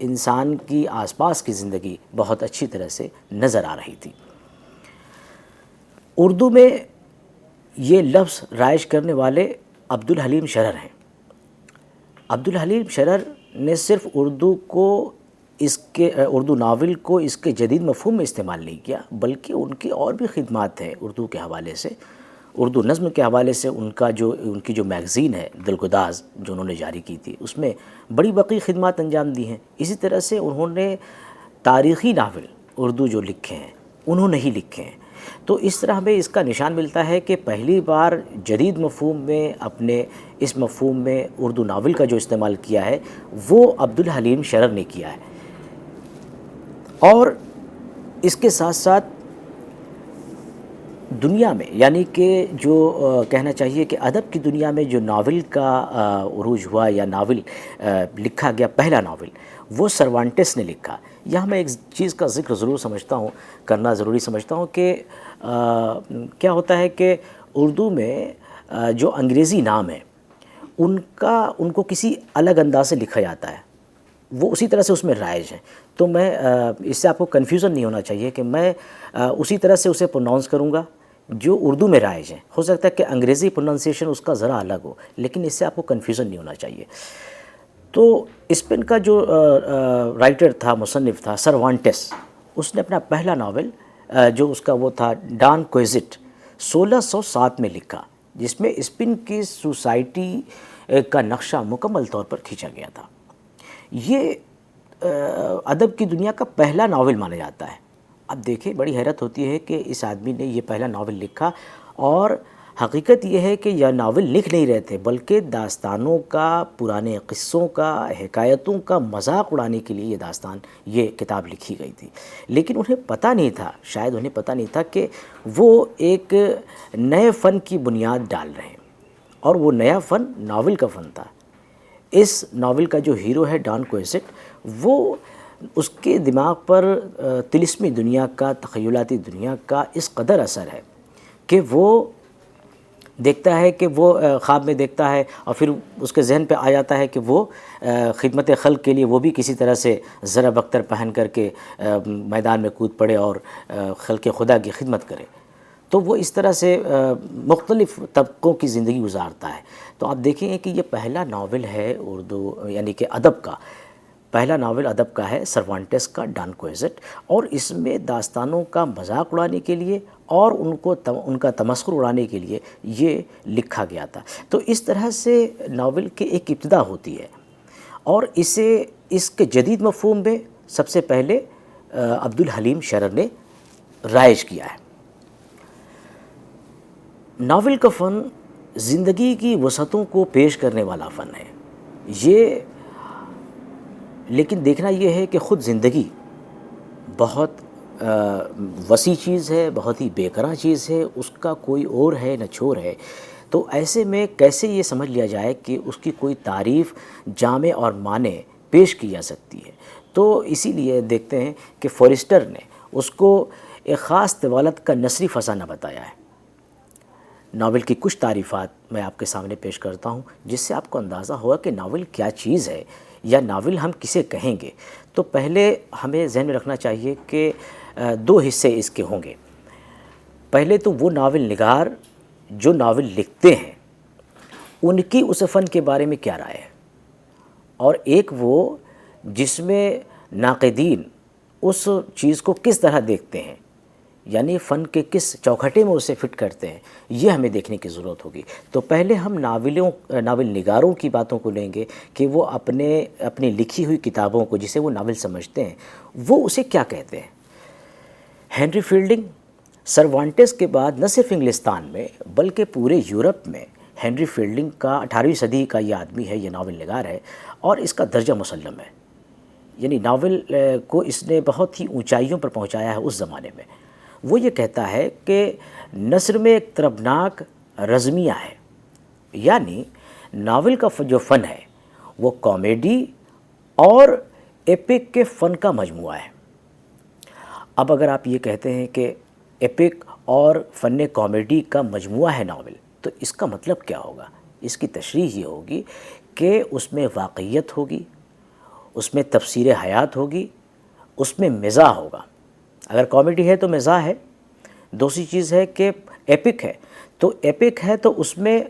انسان کی آس پاس کی زندگی بہت اچھی طرح سے نظر آ رہی تھی۔ اردو میں یہ لفظ رائج کرنے والے عبدالحلیم شرر ہیں۔ عبدالحلیم شرر نے صرف اردو ناول کو اس کے جدید مفہوم میں استعمال نہیں کیا، بلکہ ان کی اور بھی خدمات ہیں اردو کے حوالے سے، اردو نظم کے حوالے سے۔ ان کی جو میگزین ہے دلگداز جو انہوں نے جاری کی تھی، اس میں بڑی بقی خدمات انجام دی ہیں۔ اسی طرح سے انہوں نے تاریخی ناول اردو جو لکھے ہیں انہوں نے ہی لکھے ہیں۔ تو اس طرح ہمیں اس کا نشان ملتا ہے کہ پہلی بار جدید مفہوم میں اپنے اس مفہوم میں اردو ناول کا جو استعمال کیا ہے وہ عبدالحلیم شرر نے کیا ہے۔ اور اس کے ساتھ ساتھ دنیا میں، یعنی کہ جو کہنا چاہیے کہ ادب کی دنیا میں جو ناول کا عروج ہوا یا ناول لکھا گیا، پہلا ناول وہ سروانٹس نے لکھا۔ یہاں میں ایک چیز کا ذکر ضرور کرنا ضروری سمجھتا ہوں کہ کیا ہوتا ہے کہ اردو میں جو انگریزی نام ہے ان کو کسی الگ انداز سے لکھا جاتا ہے، وہ اسی طرح سے اس میں رائج ہیں۔ تو میں اس سے آپ کو کنفیوژن نہیں ہونا چاہیے کہ میں اسی طرح سے اسے پروناؤنس کروں گا جو اردو میں رائج ہیں۔ ہو سکتا ہے کہ انگریزی پروننسیشن اس کا ذرا الگ ہو، لیکن اس سے آپ کو کنفیوژن نہیں ہونا چاہیے۔ تو اسپین کا جو رائٹر تھا، مصنف تھا، سروانٹس، اس نے اپنا پہلا ناول جو اس کا وہ تھا ڈان کوئزٹ 1607 میں لکھا، جس میں اسپین کی سوسائٹی کا نقشہ مکمل طور پر کھینچا گیا تھا۔ یہ ادب کی دنیا کا پہلا ناول مانا جاتا ہے۔ اب دیکھیں، بڑی حیرت ہوتی ہے کہ اس آدمی نے یہ پہلا ناول لکھا، اور حقیقت یہ ہے کہ یہ ناول لکھ نہیں رہے تھے، بلکہ داستانوں کا، پرانے قصوں کا، حکایتوں کا مذاق اڑانے کے لیے یہ کتاب لکھی گئی تھی۔ لیکن انہیں پتہ نہیں تھا، شاید انہیں پتہ نہیں تھا کہ وہ ایک نئے فن کی بنیاد ڈال رہے ہیں، اور وہ نیا فن ناول کا فن تھا۔ اس ناول کا جو ہیرو ہے ڈان کوئزٹ، وہ اس کے دماغ پر طلسمی دنیا کا، تخیلاتی دنیا کا اس قدر اثر ہے کہ وہ دیکھتا ہے کہ وہ خواب میں دیکھتا ہے، اور پھر اس کے ذہن پہ آ جاتا ہے کہ وہ خدمت خلق کے لیے وہ بھی کسی طرح سے زر بختر پہن کر کے میدان میں کود پڑے اور خلق خدا کی خدمت کرے۔ تو وہ اس طرح سے مختلف طبقوں کی زندگی گزارتا ہے۔ تو آپ دیکھیں کہ یہ پہلا ناول ہے اردو، یعنی کہ ادب کا پہلا ناول ادب کا ہے سروانٹس کا ڈان کوئزٹ، اور اس میں داستانوں کا مذاق اڑانے کے لیے اور ان کا تمسخر اڑانے کے لیے یہ لکھا گیا تھا۔ تو اس طرح سے ناول کی ایک ابتدا ہوتی ہے، اور اس کے جدید مفہوم میں سب سے پہلے عبدالحلیم شرر نے رائج کیا ہے۔ ناول کا فن زندگی کی وسعتوں کو پیش کرنے والا فن ہے، لیکن دیکھنا یہ ہے کہ خود زندگی بہت وسیع چیز ہے، بہت ہی بے قرار چیز ہے، اس کا کوئی اور ہے نہ چھور ہے۔ تو ایسے میں کیسے یہ سمجھ لیا جائے کہ اس کی کوئی تعریف جامع اور معنی پیش کی جا سکتی ہے؟ تو اسی لیے دیکھتے ہیں کہ فورسٹر نے اس کو ایک خاص طوالت کا نثری فسانہ بتایا ہے۔ ناول کی کچھ تعریفات میں آپ کے سامنے پیش کرتا ہوں، جس سے آپ کو اندازہ ہوگا کہ ناول کیا چیز ہے، یا ناول ہم کسے کہیں گے۔ تو پہلے ہمیں ذہن میں رکھنا چاہیے کہ دو حصے اس کے ہوں گے۔ پہلے تو وہ ناول نگار جو ناول لکھتے ہیں، ان کی اس فن کے بارے میں کیا رائے ہے، اور ایک وہ جس میں ناقدین اس چیز کو کس طرح دیکھتے ہیں، یعنی فن کے کس چوکھٹے میں اسے فٹ کرتے ہیں، یہ ہمیں دیکھنے کی ضرورت ہوگی۔ تو پہلے ہم ناول نگاروں کی باتوں کو لیں گے کہ وہ اپنی لکھی ہوئی کتابوں کو، جسے وہ ناول سمجھتے ہیں، وہ اسے کیا کہتے ہیں۔ ہنری فیلڈنگ سروانٹس کے بعد نہ صرف انگلستان میں بلکہ پورے یورپ میں ہنری فیلڈنگ کا 18ویں صدی کا یہ آدمی ہے، یہ ناول نگار ہے، اور اس کا درجہ مسلم ہے، یعنی ناول کو اس نے بہت ہی اونچائیوں پر پہنچایا ہے اس زمانے میں۔ وہ یہ کہتا ہے کہ نثر میں ایک طربناک رزمیہ ہے، یعنی ناول کا جو فن ہے وہ کامیڈی اور ایپک کے فن کا مجموعہ ہے۔ اب اگر آپ یہ کہتے ہیں کہ ایپک اور فن کامیڈی کا مجموعہ ہے ناول، تو اس کا مطلب کیا ہوگا؟ اس کی تشریح یہ ہوگی کہ اس میں واقعیت ہوگی، اس میں تفسیر حیات ہوگی، اس میں مزاح ہوگا. اگر کامیڈی ہے تو مزاح ہے. دوسری چیز ہے کہ ایپک ہے، تو ایپک ہے تو اس میں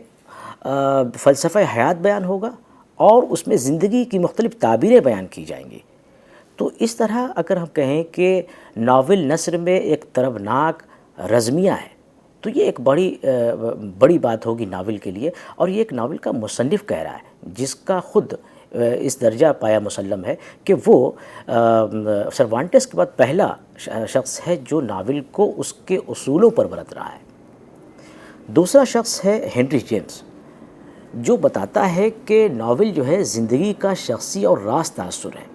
فلسفہ حیات بیان ہوگا اور اس میں زندگی کی مختلف تعبیریں بیان کی جائیں گی. تو اس طرح اگر ہم کہیں کہ ناول نثر میں ایک طربناک رزمیہ ہے تو یہ ایک بڑی بات ہوگی ناول کے لیے. اور یہ ایک ناول کا مصنف کہہ رہا ہے جس کا خود اس درجہ پایا مسلم ہے کہ وہ سروانٹس کے بعد پہلا شخص ہے جو ناول کو اس کے اصولوں پر برت رہا ہے. دوسرا شخص ہے ہنری جیمز، جو بتاتا ہے کہ ناول جو ہے زندگی کا شخصی اور راز تاثر ہے.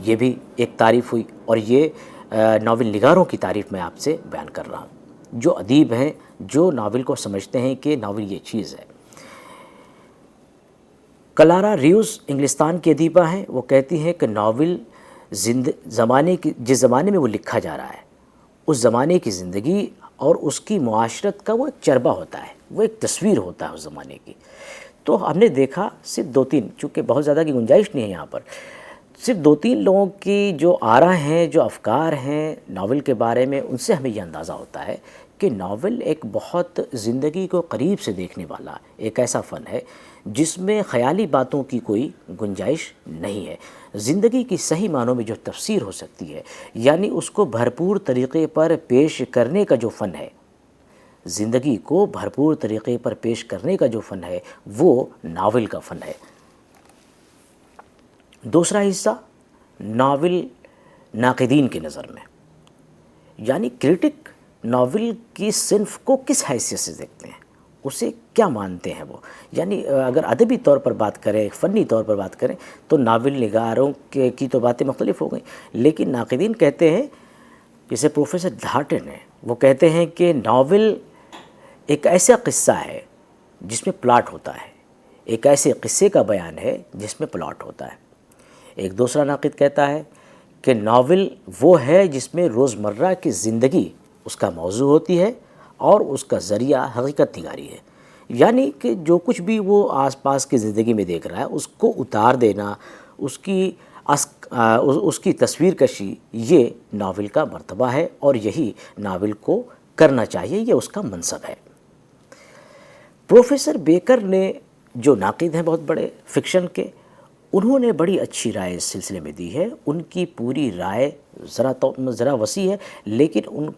یہ بھی ایک تعریف ہوئی، اور یہ ناول نگاروں کی تعریف میں آپ سے بیان کر رہا ہوں، جو ادیب ہیں، جو ناول کو سمجھتے ہیں کہ ناول یہ چیز ہے. کلارا ریوز انگلستان کی ادیبہ ہیں، وہ کہتی ہیں کہ ناول زمانے کی، جس زمانے میں وہ لکھا جا رہا ہے اس زمانے کی زندگی اور اس کی معاشرت کا وہ ایک چربہ ہوتا ہے، وہ ایک تصویر ہوتا ہے اس زمانے کی. تو ہم نے دیکھا صرف 2-3، چونکہ بہت زیادہ کی گنجائش نہیں ہے یہاں پر، صرف 2-3 لوگوں کی جو آراء ہیں، جو افکار ہیں ناول کے بارے میں، ان سے ہمیں یہ اندازہ ہوتا ہے کہ ناول ایک بہت زندگی کو قریب سے دیکھنے والا ایک ایسا فن ہے جس میں خیالی باتوں کی کوئی گنجائش نہیں ہے. زندگی کی صحیح معنوں میں جو تفسیر ہو سکتی ہے، یعنی اس کو بھرپور طریقے پر پیش کرنے کا جو فن ہے، زندگی کو بھرپور طریقے پر پیش کرنے کا جو فن ہے، وہ ناول کا فن ہے. دوسرا حصہ ناول ناقدین کی نظر میں، یعنی کریٹک ناول کی صنف کو کس حیثیت سے دیکھتے ہیں، اسے کیا مانتے ہیں وہ. یعنی اگر ادبی طور پر بات کریں، فنی طور پر بات کریں تو ناول نگاروں کی تو باتیں مختلف ہو گئیں، لیکن ناقدین کہتے ہیں، جیسے پروفیسر ڈھارٹن ہیں، وہ کہتے ہیں کہ ناول ایک ایسا قصہ ہے جس میں پلاٹ ہوتا ہے، ایک ایسے قصے کا بیان ہے جس میں پلاٹ ہوتا ہے. ایک دوسرا ناقد کہتا ہے کہ ناول وہ ہے جس میں روزمرہ کی زندگی اس کا موضوع ہوتی ہے اور اس کا ذریعہ حقیقت نگاری ہے. یعنی کہ جو کچھ بھی وہ آس پاس کی زندگی میں دیکھ رہا ہے اس کو اتار دینا، اس کی تصویر کشی، یہ ناول کا مرتبہ ہے اور یہی ناول کو کرنا چاہیے، یہ اس کا منصب ہے. پروفیسر بیکر نے، جو ناقد ہیں بہت بڑے فکشن کے، انہوں نے بڑی اچھی رائے اس سلسلے میں دی ہے. ان کی پوری رائے ذرا وسیع ہے، لیکن ان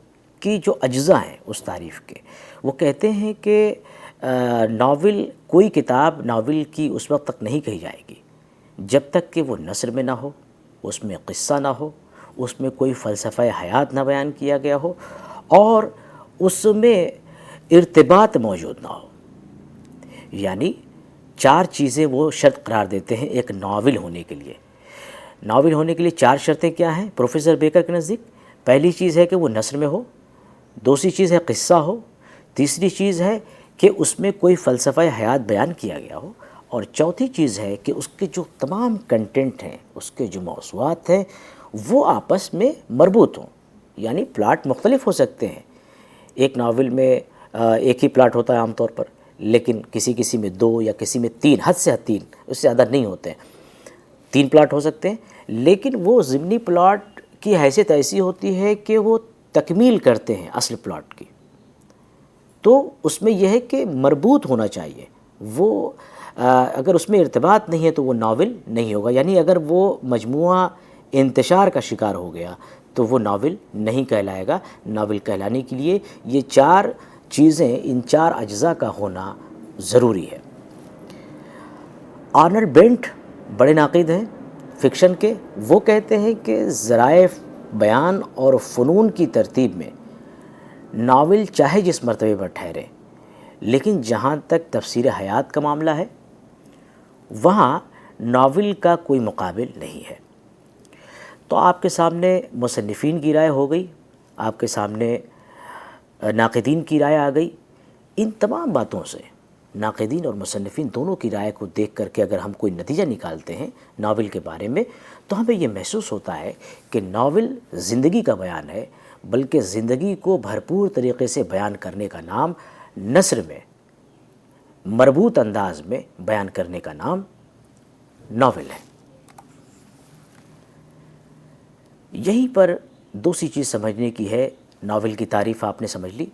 کی جو اجزاء ہیں اس تعریف کے، وہ کہتے ہیں کہ ناول، کوئی کتاب ناول کی اس وقت تک نہیں کہی جائے گی جب تک کہ وہ نثر میں نہ ہو، اس میں قصہ نہ ہو، اس میں کوئی فلسفہ حیات نہ بیان کیا گیا ہو، اور اس میں ارتباط موجود نہ ہو. یعنی 4 چیزیں وہ شرط قرار دیتے ہیں ایک ناول ہونے کے لیے. ناول ہونے کے لیے 4 شرطیں کیا ہیں پروفیسر بیکر کے نزدیک؟ پہلی چیز ہے کہ وہ نثر میں ہو، دوسری چیز ہے قصہ ہو، تیسری چیز ہے کہ اس میں کوئی فلسفہ حیات بیان کیا گیا ہو، اور چوتھی چیز ہے کہ اس کے جو تمام کنٹینٹ ہیں، اس کے جو موضوعات ہیں، وہ آپس میں مربوط ہوں. یعنی پلاٹ مختلف ہو سکتے ہیں، ایک ناول میں ایک ہی پلاٹ ہوتا ہے عام طور پر، لیکن کسی میں 2 یا کسی میں 3، حد سے حد 3، اس سے زیادہ نہیں ہوتے ہیں. 3 پلاٹ ہو سکتے ہیں، لیکن وہ ضمنی پلاٹ کی حیثیت ایسی ہوتی ہے کہ وہ تکمیل کرتے ہیں اصل پلاٹ کی. تو اس میں یہ ہے کہ مربوط ہونا چاہیے. وہ اگر اس میں ارتباط نہیں ہے تو وہ ناول نہیں ہوگا. یعنی اگر وہ مجموعہ انتشار کا شکار ہو گیا تو وہ ناول نہیں کہلائے گا. ناول کہلانے کے لیے یہ 4 چیزیں، ان 4 اجزاء کا ہونا ضروری ہے. آرنلڈ بینٹ بڑے ناقد ہیں فکشن کے، وہ کہتے ہیں کہ ذرائع بیان اور فنون کی ترتیب میں ناول چاہے جس مرتبے پر ٹھہرے، لیکن جہاں تک تفسیر حیات کا معاملہ ہے وہاں ناول کا کوئی مقابل نہیں ہے. تو آپ کے سامنے مصنفین کی رائے ہو گئی، آپ کے سامنے ناقدین کی رائے آ گئی. ان تمام باتوں سے ناقدین اور مصنفین دونوں کی رائے کو دیکھ کر کے اگر ہم کوئی نتیجہ نکالتے ہیں ناول کے بارے میں، تو ہمیں یہ محسوس ہوتا ہے کہ ناول زندگی کا بیان ہے، بلکہ زندگی کو بھرپور طریقے سے بیان کرنے کا نام، نثر میں مربوط انداز میں بیان کرنے کا نام ناول ہے. یہیں پر دوسری چیز سمجھنے کی ہے. ناول کی تعریف آپ نے سمجھ لی،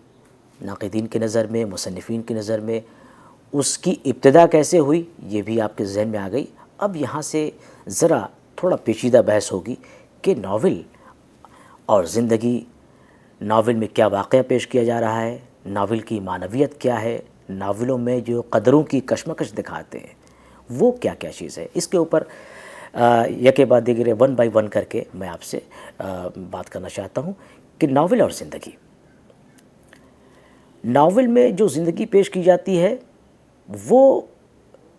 ناقدین کی نظر میں، مصنفین کی نظر میں اس کی ابتدا کیسے ہوئی یہ بھی آپ کے ذہن میں آ گئی. اب یہاں سے ذرا تھوڑا پیچیدہ بحث ہوگی کہ ناول اور زندگی، ناول میں کیا واقعہ پیش کیا جا رہا ہے، ناول کی معنویت کیا ہے، ناولوں میں جو قدروں کی کشمکش دکھاتے ہیں وہ کیا کیا چیز ہے. اس کے اوپر یکے بعد دیگرے ون بائی ون کر کے میں آپ سے بات کرنا چاہتا ہوں کہ ناول اور زندگی. ناول میں جو زندگی پیش کی جاتی ہے وہ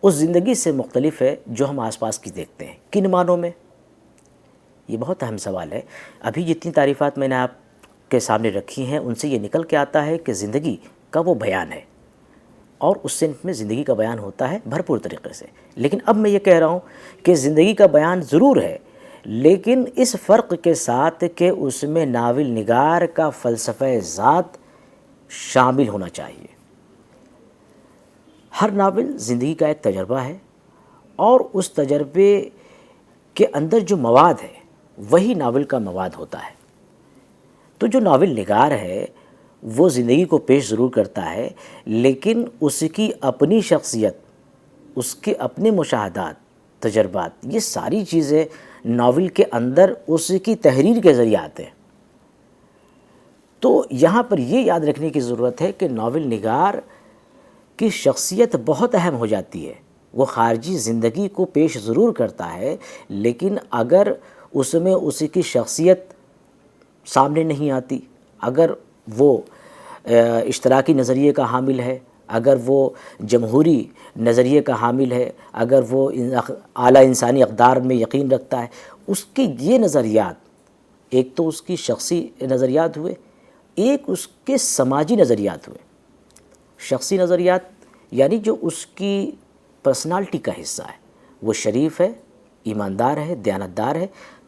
اس زندگی سے مختلف ہے جو ہم آس پاس کی دیکھتے ہیں. کن معنوں میں؟ یہ بہت اہم سوال ہے. ابھی جتنی تعریفات میں نے آپ کے سامنے رکھی ہیں ان سے یہ نکل کے آتا ہے کہ زندگی کا وہ بیان ہے، اور اس صنف میں زندگی کا بیان ہوتا ہے بھرپور طریقے سے. لیکن اب میں یہ کہہ رہا ہوں کہ زندگی کا بیان ضرور ہے، لیکن اس فرق کے ساتھ کہ اس میں ناول نگار کا فلسفہ ذات شامل ہونا چاہیے. ہر ناول زندگی کا ایک تجربہ ہے، اور اس تجربے کے اندر جو مواد ہے وہی ناول کا مواد ہوتا ہے. تو جو ناول نگار ہے وہ زندگی کو پیش ضرور کرتا ہے، لیکن اس کی اپنی شخصیت، اس کے اپنے مشاہدات، تجربات، یہ ساری چیزیں ناول کے اندر اس کی تحریر کے ذریعے آتے ہیں. تو یہاں پر یہ یاد رکھنے کی ضرورت ہے کہ ناول نگار کی شخصیت بہت اہم ہو جاتی ہے. وہ خارجی زندگی کو پیش ضرور کرتا ہے، لیکن اگر اس میں اس کی شخصیت سامنے نہیں آتی، اگر وہ اشتراکی نظریے کا حامل ہے، اگر وہ جمہوری نظریے کا حامل ہے، اگر وہ اعلیٰ انسانی اقدار میں یقین رکھتا ہے، اس کے یہ نظریات، ایک تو اس کی شخصی نظریات ہوئے، ایک اس کے سماجی نظریات ہوئے. شخصی نظریات یعنی جو اس کی پرسنالٹی کا حصہ ہے، وہ شریف ہے، ایماندار ہے، دیانتدار ہے،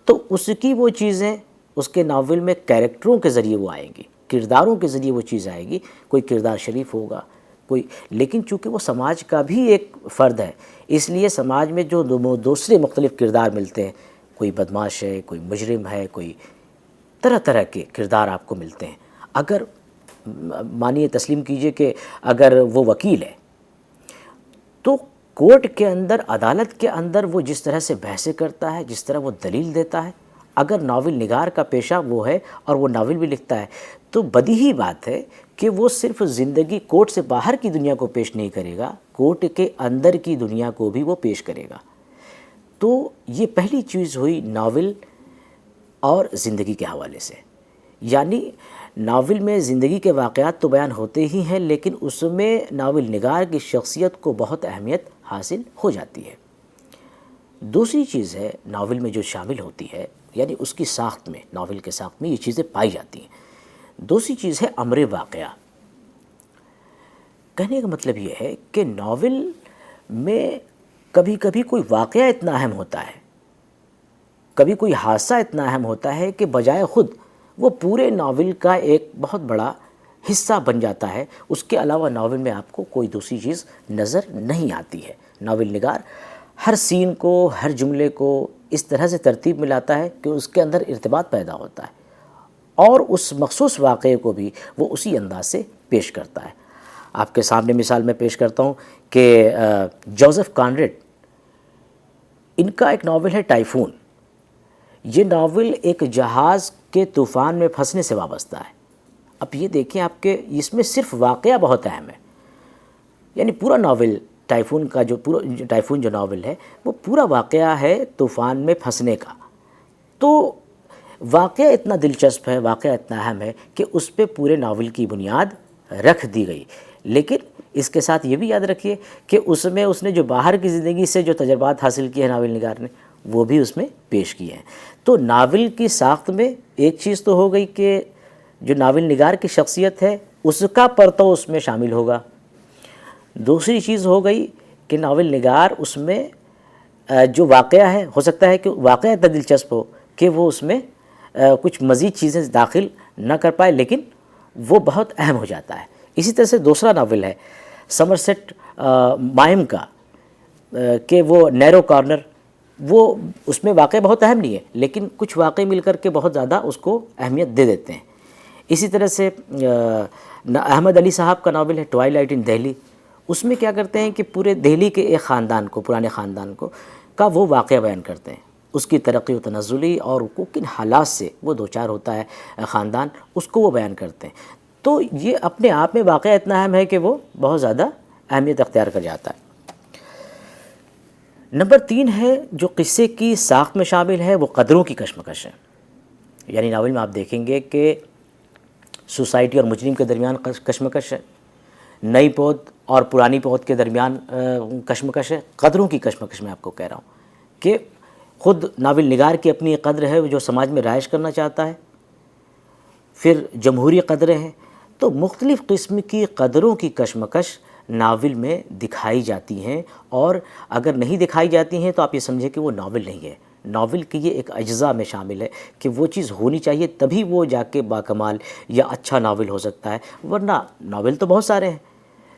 تو اس کی وہ چیزیں اس کے ناول میں کیریکٹروں کے ذریعے وہ آئیں گی، کرداروں کے ذریعے وہ چیز آئے گی. کوئی کردار شریف ہوگا، کوئی، لیکن چونکہ وہ سماج کا بھی ایک فرد ہے، اس لیے سماج میں جو دوسرے مختلف کردار ملتے ہیں، کوئی بدماش ہے، کوئی مجرم ہے، کوئی طرح طرح کے کردار آپ کو ملتے ہیں. اگر مانیے، تسلیم کیجئے کہ اگر وہ وکیل ہے تو کورٹ کے اندر، عدالت کے اندر وہ جس طرح سے بحثیں کرتا ہے، جس طرح وہ دلیل دیتا ہے، اگر ناول نگار کا پیشہ وہ ہے اور وہ ناول بھی لکھتا ہے تو بدیہی بات ہے کہ وہ صرف زندگی کورٹ سے باہر کی دنیا کو پیش نہیں کرے گا، کورٹ کے اندر کی دنیا کو بھی وہ پیش کرے گا. تو یہ پہلی چیز ہوئی ناول اور زندگی کے حوالے سے. یعنی ناول میں زندگی کے واقعات تو بیان ہوتے ہی ہیں، لیکن اس میں ناول نگار کی شخصیت کو بہت اہمیت حاصل ہو جاتی ہے. دوسری چیز ہے ناول میں جو شامل ہوتی ہے، یعنی اس کی ساخت میں، ناول کے ساخت میں یہ چیزیں پائی جاتی ہیں. دوسری چیز ہے امر واقعہ. کہنے کا مطلب یہ ہے کہ ناول میں کبھی کبھی کوئی واقعہ اتنا اہم ہوتا ہے، کبھی کوئی حادثہ اتنا اہم ہوتا ہے کہ بجائے خود وہ پورے ناول کا ایک بہت بڑا حصہ بن جاتا ہے. اس کے علاوہ ناول میں آپ کو کوئی دوسری چیز نظر نہیں آتی ہے. ناول نگار ہر سین کو، ہر جملے کو اس طرح سے ترتیب میں لاتا ہے کہ اس کے اندر ارتباط پیدا ہوتا ہے، اور اس مخصوص واقعے کو بھی وہ اسی انداز سے پیش کرتا ہے. آپ کے سامنے مثال میں پیش کرتا ہوں کہ جوزف کانریڈ، ان کا ایک ناول ہے ٹائفون. یہ ناول ایک جہاز کے طوفان میں پھنسنے سے وابستہ ہے. اب یہ دیکھیں آپ کے اس میں صرف واقعہ بہت اہم ہے، یعنی پورا ناول ٹائفون جو ناول ہے وہ پورا واقعہ ہے طوفان میں پھنسنے کا. تو واقعہ اتنا دلچسپ ہے، واقعہ اتنا اہم ہے کہ اس پہ پورے ناول کی بنیاد رکھ دی گئی. لیکن اس کے ساتھ یہ بھی یاد رکھیے کہ اس میں اس نے جو باہر کی زندگی سے جو تجربات حاصل کیے ہیں ناول نگار نے، وہ بھی اس میں پیش کیے ہیں. تو ناول کی ساخت میں ایک چیز تو ہو گئی کہ جو ناول نگار کی شخصیت ہے اس کا پرتو اس میں شامل ہوگا. دوسری چیز ہو گئی کہ ناول نگار اس میں جو واقعہ ہے، ہو سکتا ہے کہ واقعہ اتنا دلچسپ ہو کہ وہ اس میں کچھ مزید چیزیں داخل نہ کر پائے، لیکن وہ بہت اہم ہو جاتا ہے. اسی طرح سے دوسرا ناول ہے سمرسیٹ مائم کا کہ وہ نیرو کارنر، وہ اس میں واقع بہت اہم نہیں ہے، لیکن کچھ واقع مل کر کے بہت زیادہ اس کو اہمیت دے دیتے ہیں۔ اسی طرح سے احمد علی صاحب کا ناول ہے ٹوائلائٹ ان دہلی، اس میں کیا کرتے ہیں کہ پورے دہلی کے ایک خاندان کو، پرانے خاندان کو کا وہ واقعہ بیان کرتے ہیں، اس کی ترقی و تنزلی اور وہ کن حالات سے وہ دوچار ہوتا ہے خاندان، اس کو وہ بیان کرتے ہیں۔ تو یہ اپنے آپ میں واقعہ اتنا اہم ہے کہ وہ بہت زیادہ اہمیت اختیار کر جاتا ہے۔ نمبر 3 ہے جو قصے کی ساخت میں شامل ہے، وہ قدروں کی کشمکش ہے۔ یعنی ناول میں آپ دیکھیں گے کہ سوسائٹی اور مجرم کے درمیان کشمکش ہے، نئی پود اور پرانی پود کے درمیان کشمکش ہے، قدروں کی کشمکش میں آپ کو کہہ رہا ہوں کہ خود ناول نگار کی اپنی ایک قدر ہے جو سماج میں رہائش کرنا چاہتا ہے، پھر جمہوری قدریں ہیں، تو مختلف قسم کی قدروں کی کشمکش ناول میں دکھائی جاتی ہیں، اور اگر نہیں دکھائی جاتی ہیں تو آپ یہ سمجھیں کہ وہ ناول نہیں ہے۔ ناول کی یہ ایک اجزاء میں شامل ہے کہ وہ چیز ہونی چاہیے تبھی وہ جا کے باکمال یا اچھا ناول ہو سکتا ہے، ورنہ ناول تو بہت سارے ہیں،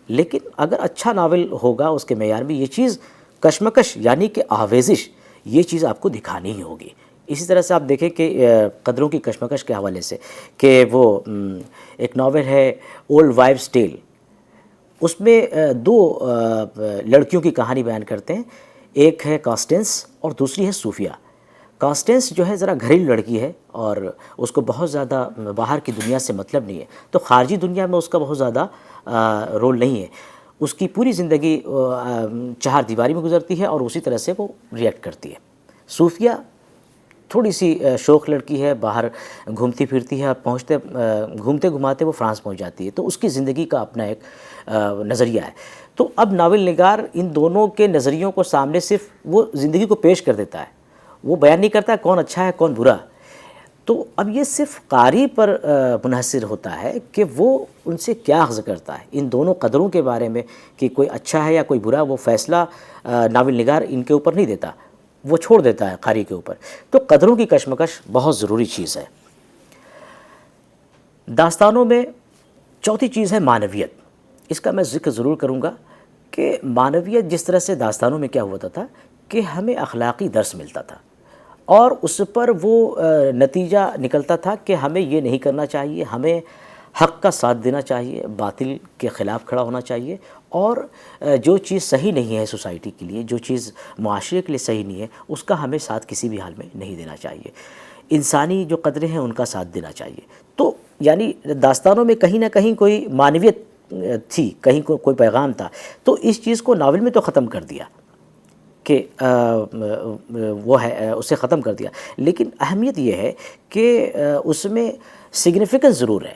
لیکن اگر اچھا ناول ہوگا اس کے معیار میں یہ چیز کشمکش یعنی کہ آویزش، یہ چیز آپ کو دکھانی ہی ہوگی۔ اسی طرح سے آپ دیکھیں کہ قدروں کی کشمکش کے حوالے سے کہ وہ ایک ناول ہے اولڈ وائفز ٹیل، اس میں 2 لڑکیوں کی کہانی بیان کرتے ہیں، ایک ہے کانسٹینس اور دوسری ہے صوفیہ۔ کانسٹینس جو ہے ذرا گھریلو لڑکی ہے اور اس کو بہت زیادہ باہر کی دنیا سے مطلب نہیں ہے، تو خارجی دنیا میں اس کا بہت زیادہ رول نہیں ہے، اس کی پوری زندگی چہار دیواری میں گزرتی ہے اور اسی طرح سے وہ ریئیکٹ کرتی ہے۔ صوفیہ تھوڑی سی شوخ لڑکی ہے، باہر گھومتی پھرتی ہے، اور گھومتے گھماتے وہ فرانس پہنچ جاتی ہے، تو اس کی زندگی کا اپنا ایک نظریہ ہے۔ تو اب ناول نگار ان دونوں کے نظریوں کو سامنے صرف وہ زندگی کو پیش کر دیتا ہے، وہ بیان نہیں کرتا کون اچھا ہے کون برا۔ تو اب یہ صرف قاری پر منحصر ہوتا ہے کہ وہ ان سے کیا اخذ کرتا ہے ان دونوں قدروں کے بارے میں، کہ کوئی اچھا ہے یا کوئی برا، وہ فیصلہ ناول نگار ان کے اوپر نہیں دیتا، وہ چھوڑ دیتا ہے قاری کے اوپر۔ تو قدروں کی کشمکش بہت ضروری چیز ہے۔ داستانوں میں چوتھی چیز ہے معنویت، اس کا میں ذکر ضرور کروں گا کہ معنویت جس طرح سے داستانوں میں کیا ہوتا تھا کہ ہمیں اخلاقی درس ملتا تھا، اور اس پر وہ نتیجہ نکلتا تھا کہ ہمیں یہ نہیں کرنا چاہیے، ہمیں حق کا ساتھ دینا چاہیے، باطل کے خلاف کھڑا ہونا چاہیے، اور جو چیز صحیح نہیں ہے سوسائٹی کے لیے، جو چیز معاشرے کے لیے صحیح نہیں ہے، اس کا ہمیں ساتھ کسی بھی حال میں نہیں دینا چاہیے، انسانی جو قدریں ہیں ان کا ساتھ دینا چاہیے۔ تو یعنی داستانوں میں کہیں نہ کہیں کوئی معنویت تھی، کہیں کوئی پیغام تھا، تو اس چیز کو ناول میں تو ختم کر دیا کہ وہ ہے اسے ختم کر دیا، لیکن اہمیت یہ ہے کہ اس میں سگنیفیکنس ضرور ہے۔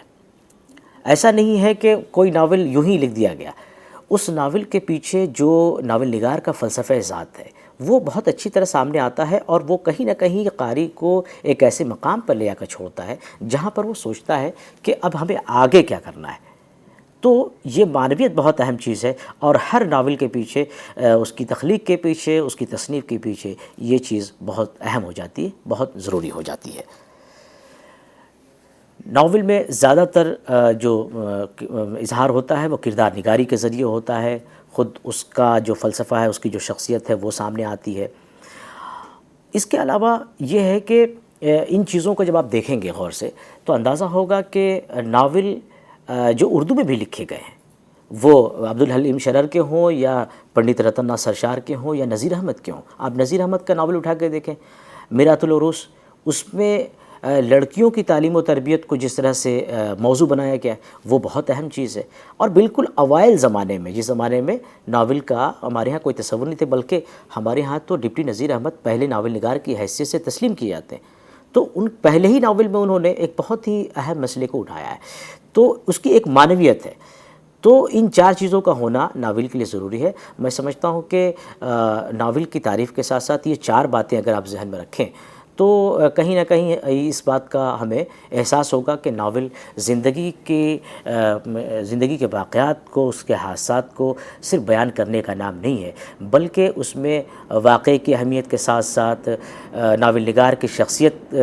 ایسا نہیں ہے کہ کوئی ناول یوں ہی لکھ دیا گیا، اس ناول کے پیچھے جو ناول نگار کا فلسفہ ذات ہے وہ بہت اچھی طرح سامنے آتا ہے، اور وہ کہیں نہ کہیں قاری کو ایک ایسے مقام پر لے جا کر چھوڑتا ہے جہاں پر وہ سوچتا ہے کہ اب ہمیں آگے کیا کرنا ہے۔ تو یہ معنویت بہت اہم چیز ہے، اور ہر ناول کے پیچھے، اس کی تخلیق کے پیچھے، اس کی تصنیف کے پیچھے یہ چیز بہت اہم ہو جاتی ہے، بہت ضروری ہو جاتی ہے۔ ناول میں زیادہ تر جو اظہار ہوتا ہے وہ کردار نگاری کے ذریعے ہوتا ہے، خود اس کا جو فلسفہ ہے، اس کی جو شخصیت ہے وہ سامنے آتی ہے۔ اس کے علاوہ یہ ہے کہ ان چیزوں کو جب آپ دیکھیں گے غور سے تو اندازہ ہوگا کہ ناول جو اردو میں بھی لکھے گئے ہیں، وہ عبدالحلیم شرر کے ہوں یا پنڈت رتن ناتھ سرشار کے ہوں یا نذیر احمد کے ہوں۔ آپ نذیر احمد کا ناول اٹھا کے دیکھیں، میرات العروس، اس میں لڑکیوں کی تعلیم و تربیت کو جس طرح سے موضوع بنایا گیا ہے وہ بہت اہم چیز ہے، اور بالکل اوائل زمانے میں، جس زمانے میں ناول کا ہمارے ہاں کوئی تصور نہیں تھے، بلکہ ہمارے ہاں تو ڈپٹی نذیر احمد پہلے ناول نگار کی حیثیت سے تسلیم کیے جاتے ہیں، تو ان پہلے ہی ناول میں انہوں نے ایک بہت ہی اہم مسئلے کو اٹھایا ہے، تو اس کی ایک معنویت ہے۔ تو ان 4 چیزوں کا ہونا ناول کے لیے ضروری ہے۔ میں سمجھتا ہوں کہ ناول کی تعریف کے ساتھ ساتھ یہ 4 باتیں اگر آپ ذہن میں رکھیں تو کہیں نہ کہیں اس بات کا ہمیں احساس ہوگا کہ ناول زندگی کے واقعات کو، اس کے حادثات کو صرف بیان کرنے کا نام نہیں ہے، بلکہ اس میں واقعے کی اہمیت کے ساتھ ساتھ ناول نگار کی شخصیت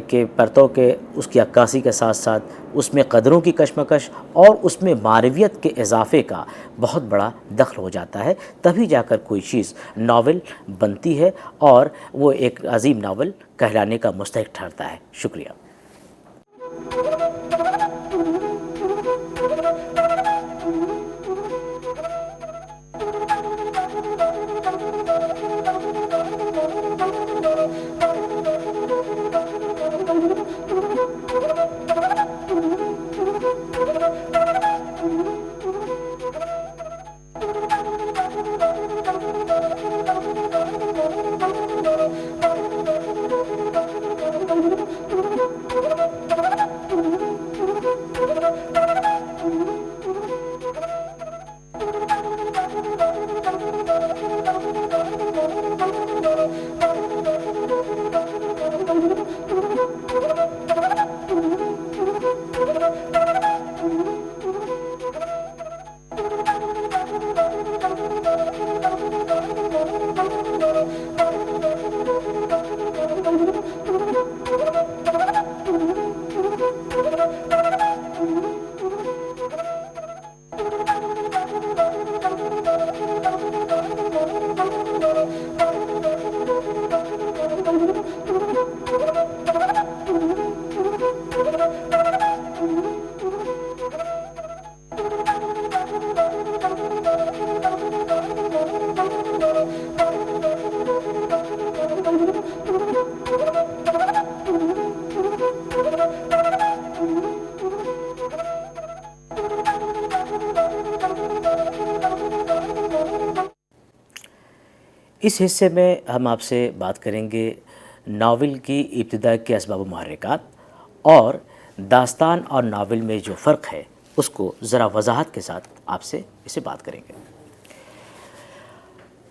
کے پرتو کے اس کی عکاسی کے ساتھ ساتھ اس میں قدروں کی کشمکش اور اس میں معنویت کے اضافے کا بہت بڑا دخل ہو جاتا ہے، تبھی جا کر کوئی چیز ناول بنتی ہے اور وہ ایک عظیم ناول کہلانے کا مستحق ٹھہرتا ہے۔ شکریہ۔ اس حصے میں ہم آپ سے بات کریں گے ناول کی ابتدا کے اسباب و محرکات، اور داستان اور ناول میں جو فرق ہے اس کو ذرا وضاحت کے ساتھ آپ سے اسے بات کریں گے۔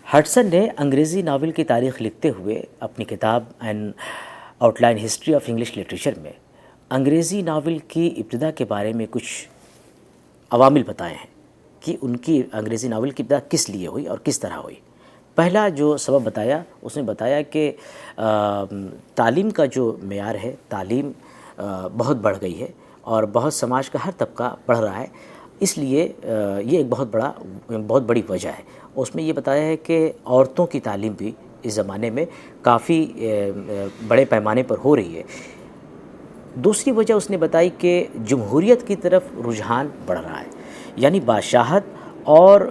ہڈسن نے انگریزی ناول کی تاریخ لکھتے ہوئے اپنی کتاب an out line history of English literature میں انگریزی ناول کی ابتدا کے بارے میں کچھ عوامل بتائے ہیں کہ ان کی انگریزی ناول کی ابتدا کس لیے ہوئی اور کس طرح ہوئی۔ پہلا جو سبب بتایا، اس نے بتایا کہ تعلیم کا جو معیار ہے، تعلیم بہت بڑھ گئی ہے اور بہت سماج کا ہر طبقہ بڑھ رہا ہے، اس لیے یہ ایک بہت بڑی وجہ ہے۔ اس میں یہ بتایا ہے کہ عورتوں کی تعلیم بھی اس زمانے میں کافی بڑے پیمانے پر ہو رہی ہے۔ دوسری وجہ اس نے بتائی کہ جمہوریت کی طرف رجحان بڑھ رہا ہے، یعنی بادشاہت اور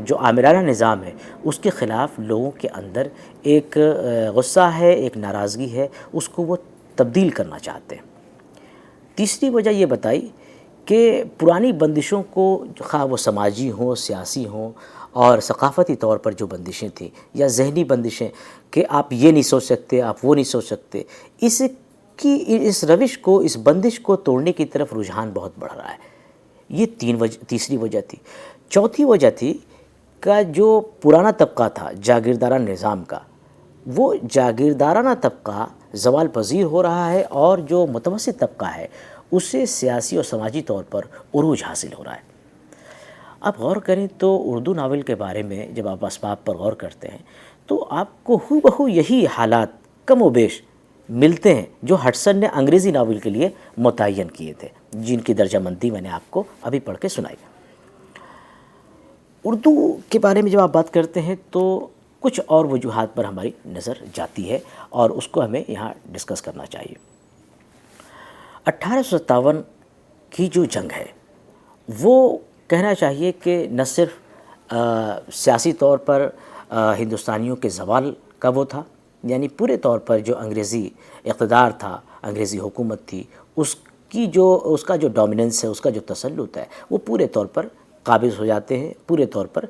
جو آمرانہ نظام ہے اس کے خلاف لوگوں کے اندر ایک غصہ ہے، ایک ناراضگی ہے، اس کو وہ تبدیل کرنا چاہتے ہیں۔ تیسری وجہ یہ بتائی کہ پرانی بندشوں کو، خواہ وہ سماجی ہوں، سیاسی ہوں اور ثقافتی طور پر جو بندشیں تھیں یا ذہنی بندشیں کہ آپ یہ نہیں سوچ سکتے، آپ وہ نہیں سوچ سکتے، اس روش کو، اس بندش کو توڑنے کی طرف رجحان بہت بڑھ رہا ہے۔ یہ تیسری وجہ تھی۔ چوتھی وجہ تھی کہ جو پرانا طبقہ تھا جاگیردارانہ نظام کا، وہ جاگیردارانہ طبقہ زوال پذیر ہو رہا ہے اور جو متوسط طبقہ ہے اسے سیاسی اور سماجی طور پر عروج حاصل ہو رہا ہے۔ اب غور کریں تو اردو ناول کے بارے میں جب آپ اسباب پر غور کرتے ہیں تو آپ کو ہو بہو یہی حالات کم و بیش ملتے ہیں جو ہڈسن نے انگریزی ناول کے لیے متعین کیے تھے، جن کی درجہ بندی میں نے آپ کو ابھی پڑھ کے سنائی۔ اردو کے بارے میں جب آپ بات کرتے ہیں تو کچھ اور وجوہات پر ہماری نظر جاتی ہے اور اس کو ہمیں یہاں ڈسکس کرنا چاہیے۔ 1857 کی جو جنگ ہے وہ کہنا چاہیے کہ نہ صرف سیاسی طور پر ہندوستانیوں کے زوال کا وہ تھا، یعنی پورے طور پر جو انگریزی اقتدار تھا، انگریزی حکومت تھی، اس کا جو ڈومیننس ہے، اس کا جو تسلط ہے وہ پورے طور پر قابض ہو جاتے ہیں، پورے طور پر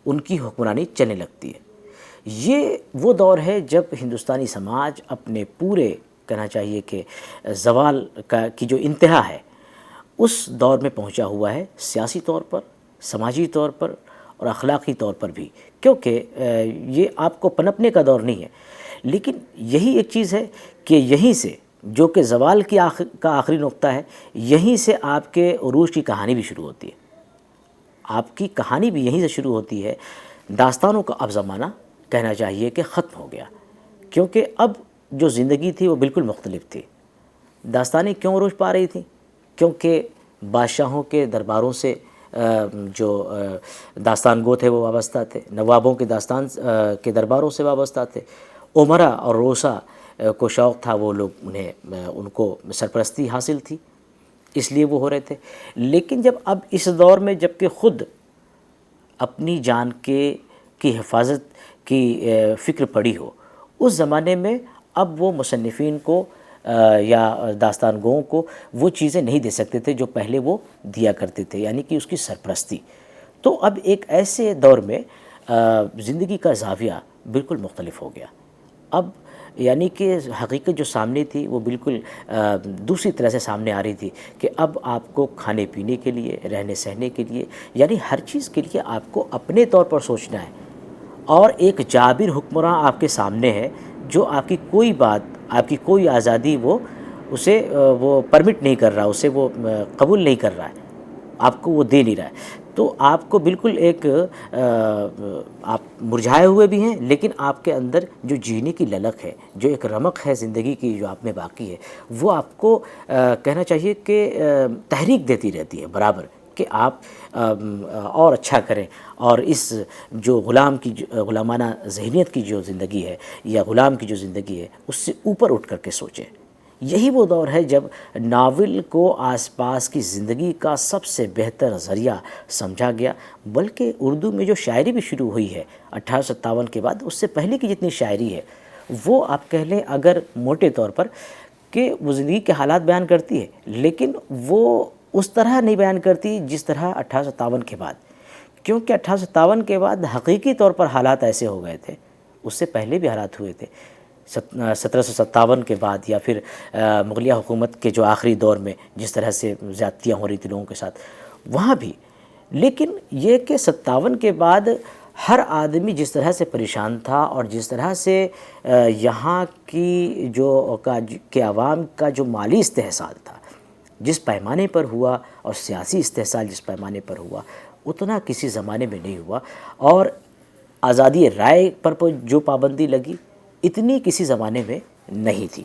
ان کی حکمرانی چلنے لگتی ہے۔ یہ وہ دور ہے جب ہندوستانی سماج اپنے پورے کہنا چاہیے کہ زوال کی جو انتہا ہے اس دور میں پہنچا ہوا ہے، سیاسی طور پر، سماجی طور پر اور اخلاقی طور پر بھی، کیونکہ یہ آپ کو پنپنے کا دور نہیں ہے، لیکن یہی ایک چیز ہے کہ یہیں سے جو کہ زوال کا آخری نقطہ ہے، یہیں سے آپ کے عروج کی کہانی بھی شروع ہوتی ہے. آپ کی کہانی بھی یہیں سے شروع ہوتی ہے. داستانوں کا اب زمانہ کہنا چاہیے کہ ختم ہو گیا، کیونکہ اب جو زندگی تھی وہ بالکل مختلف تھی. داستانیں کیوں عروج پا رہی تھیں؟ کیونکہ بادشاہوں کے درباروں سے جو داستان گو تھے وہ وابستہ تھے، نوابوں کے داستان کے درباروں سے وابستہ تھے، عمرا اور روسا کو شوق تھا، وہ لوگ ان کو سرپرستی حاصل تھی، اس لیے وہ ہو رہے تھے. لیکن جب اب اس دور میں جب کہ خود اپنی جان کی حفاظت کی فکر پڑی ہو، اس زمانے میں اب وہ مصنفین کو یا داستان گوؤں کو وہ چیزیں نہیں دے سکتے تھے جو پہلے وہ دیا کرتے تھے، یعنی کہ اس کی سرپرستی. تو اب ایک ایسے دور میں زندگی کا زاویہ بالکل مختلف ہو گیا. اب یعنی کہ حقیقت جو سامنے تھی وہ بالکل دوسری طرح سے سامنے آ رہی تھی کہ اب آپ کو کھانے پینے کے لیے، رہنے سہنے کے لیے، یعنی ہر چیز کے لیے آپ کو اپنے طور پر سوچنا ہے. اور ایک جابر حکمراں آپ کے سامنے ہے جو آپ کی کوئی بات، آپ کی کوئی آزادی اسے پرمٹ نہیں کر رہا، اسے وہ قبول نہیں کر رہا ہے، آپ کو وہ دے نہیں رہا ہے. تو آپ کو بالکل ایک آپ مرجھائے ہوئے بھی ہیں، لیکن آپ کے اندر جو جینے کی للک ہے، جو ایک رمق ہے زندگی کی جو آپ میں باقی ہے، وہ آپ کو کہنا چاہیے کہ تحریک دیتی رہتی ہے برابر کہ آپ اور اچھا کریں، اور اس جو غلامانہ ذہنیت کی جو زندگی ہے یا غلام کی جو زندگی ہے اس سے اوپر اٹھ کر کے سوچیں. یہی وہ دور ہے جب ناول کو آس پاس کی زندگی کا سب سے بہتر ذریعہ سمجھا گیا. بلکہ اردو میں جو شاعری بھی شروع ہوئی ہے 1857 کے بعد، اس سے پہلے کی جتنی شاعری ہے وہ آپ کہہ لیں اگر موٹے طور پر کہ وہ زندگی کے حالات بیان کرتی ہے، لیکن وہ اس طرح نہیں بیان کرتی جس طرح 1857 کے بعد، کیونکہ 1857 کے بعد حقیقی طور پر حالات ایسے ہو گئے تھے. اس سے پہلے بھی حالات ہوئے تھے 1757 کے بعد، یا پھر مغلیہ حکومت کے جو آخری دور میں جس طرح سے زیادتیاں ہو رہی تھی لوگوں کے ساتھ، وہاں بھی. لیکن یہ کہ 57 کے بعد ہر آدمی جس طرح سے پریشان تھا، اور جس طرح سے یہاں کی کہ عوام کا جو مالی استحصال تھا جس پیمانے پر ہوا، اور سیاسی استحصال جس پیمانے پر ہوا، اتنا کسی زمانے میں نہیں ہوا. اور آزادی رائے پر جو پابندی لگی، اتنی کسی زمانے میں نہیں تھی.